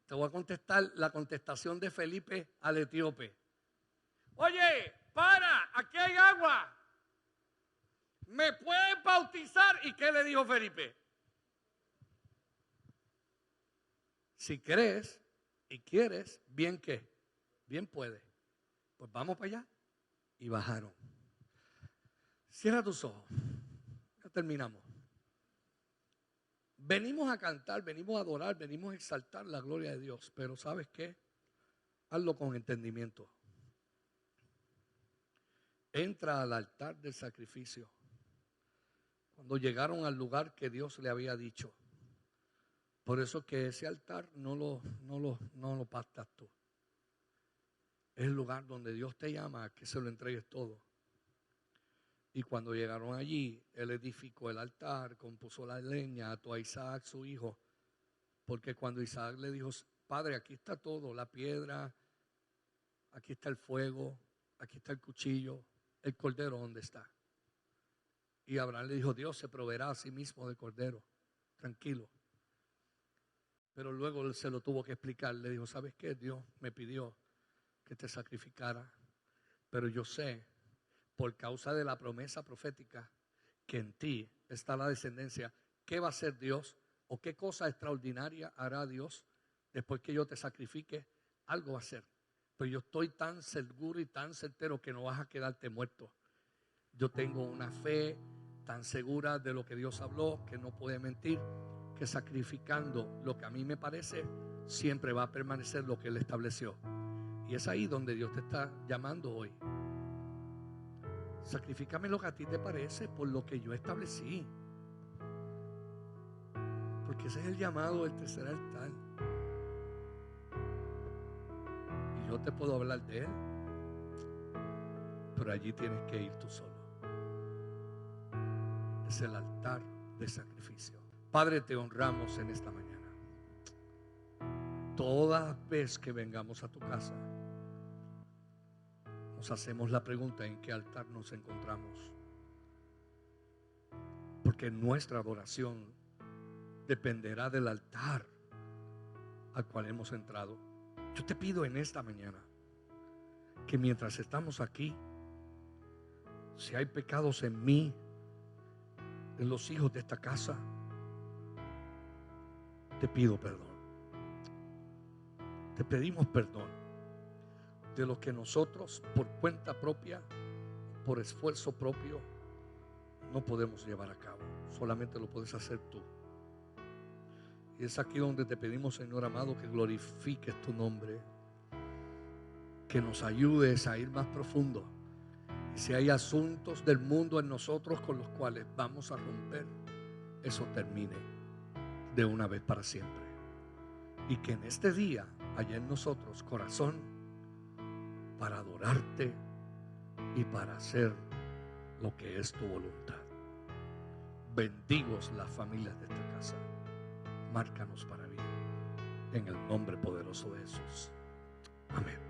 te voy a contestar la contestación de Felipe al etíope. Oye, para, aquí hay agua. ¿Me puedes bautizar? ¿Y qué le dijo Felipe? Si crees y quieres, bien que, bien puede. Pues vamos para allá. Y bajaron. Cierra tus ojos. Ya terminamos. Venimos a cantar, venimos a adorar, venimos a exaltar la gloria de Dios. Pero ¿sabes qué? Hazlo con entendimiento. Entra al altar del sacrificio. Cuando llegaron al lugar que Dios le había dicho. Por eso que ese altar no lo pastas tú. Es el lugar donde Dios te llama a que se lo entregues todo. Y cuando llegaron allí, él edificó el altar, compuso la leña, ató a Isaac, su hijo, Porque cuando Isaac le dijo, Padre, aquí está todo, la piedra, aquí está el fuego, aquí está el cuchillo, el cordero, ¿dónde está? Y Abraham le dijo, Dios se proveerá a sí mismo del cordero, tranquilo. Pero luego él se lo tuvo que explicar, le dijo, ¿sabes qué? Dios me pidió que te sacrificara, pero yo sé, por causa de la promesa profética, que en ti está la descendencia. ¿Qué va a hacer Dios? ¿O qué cosa extraordinaria hará Dios después que yo te sacrifique? Algo va a hacer. Pero yo estoy tan seguro y tan certero que no vas a quedarte muerto. Yo tengo una fe tan segura de lo que Dios habló, que no puede mentir, que sacrificando lo que a mí me parece, siempre va a permanecer lo que Él estableció. Y es ahí donde Dios te está llamando hoy. Sacrifícame lo que a ti te parece por lo que yo establecí. Porque ese es el llamado del tercer altar. Y yo te puedo hablar de él, pero allí tienes que ir tú solo. Es el altar de sacrificio. Padre, te honramos en esta mañana. Toda vez que vengamos a tu casa, nos hacemos la pregunta en qué altar nos encontramos. Porque nuestra adoración dependerá del altar al cual hemos entrado. Yo te pido en esta mañana que mientras estamos aquí, si hay pecados en mí, en los hijos de esta casa, te pido perdón. Te pedimos perdón de lo que nosotros por cuenta propia, por esfuerzo propio, no podemos llevar a cabo. Solamente lo puedes hacer tú. Y es aquí donde te pedimos, Señor amado, que glorifiques tu nombre, que nos ayudes a ir más profundo. Y si hay asuntos del mundo en nosotros con los cuales vamos a romper, eso termine de una vez para siempre. Y que en este día haya en nosotros corazón para adorarte y para hacer lo que es tu voluntad. Bendigos las familias de esta casa. Márcanos para bien. En el nombre poderoso de Jesús. Amén.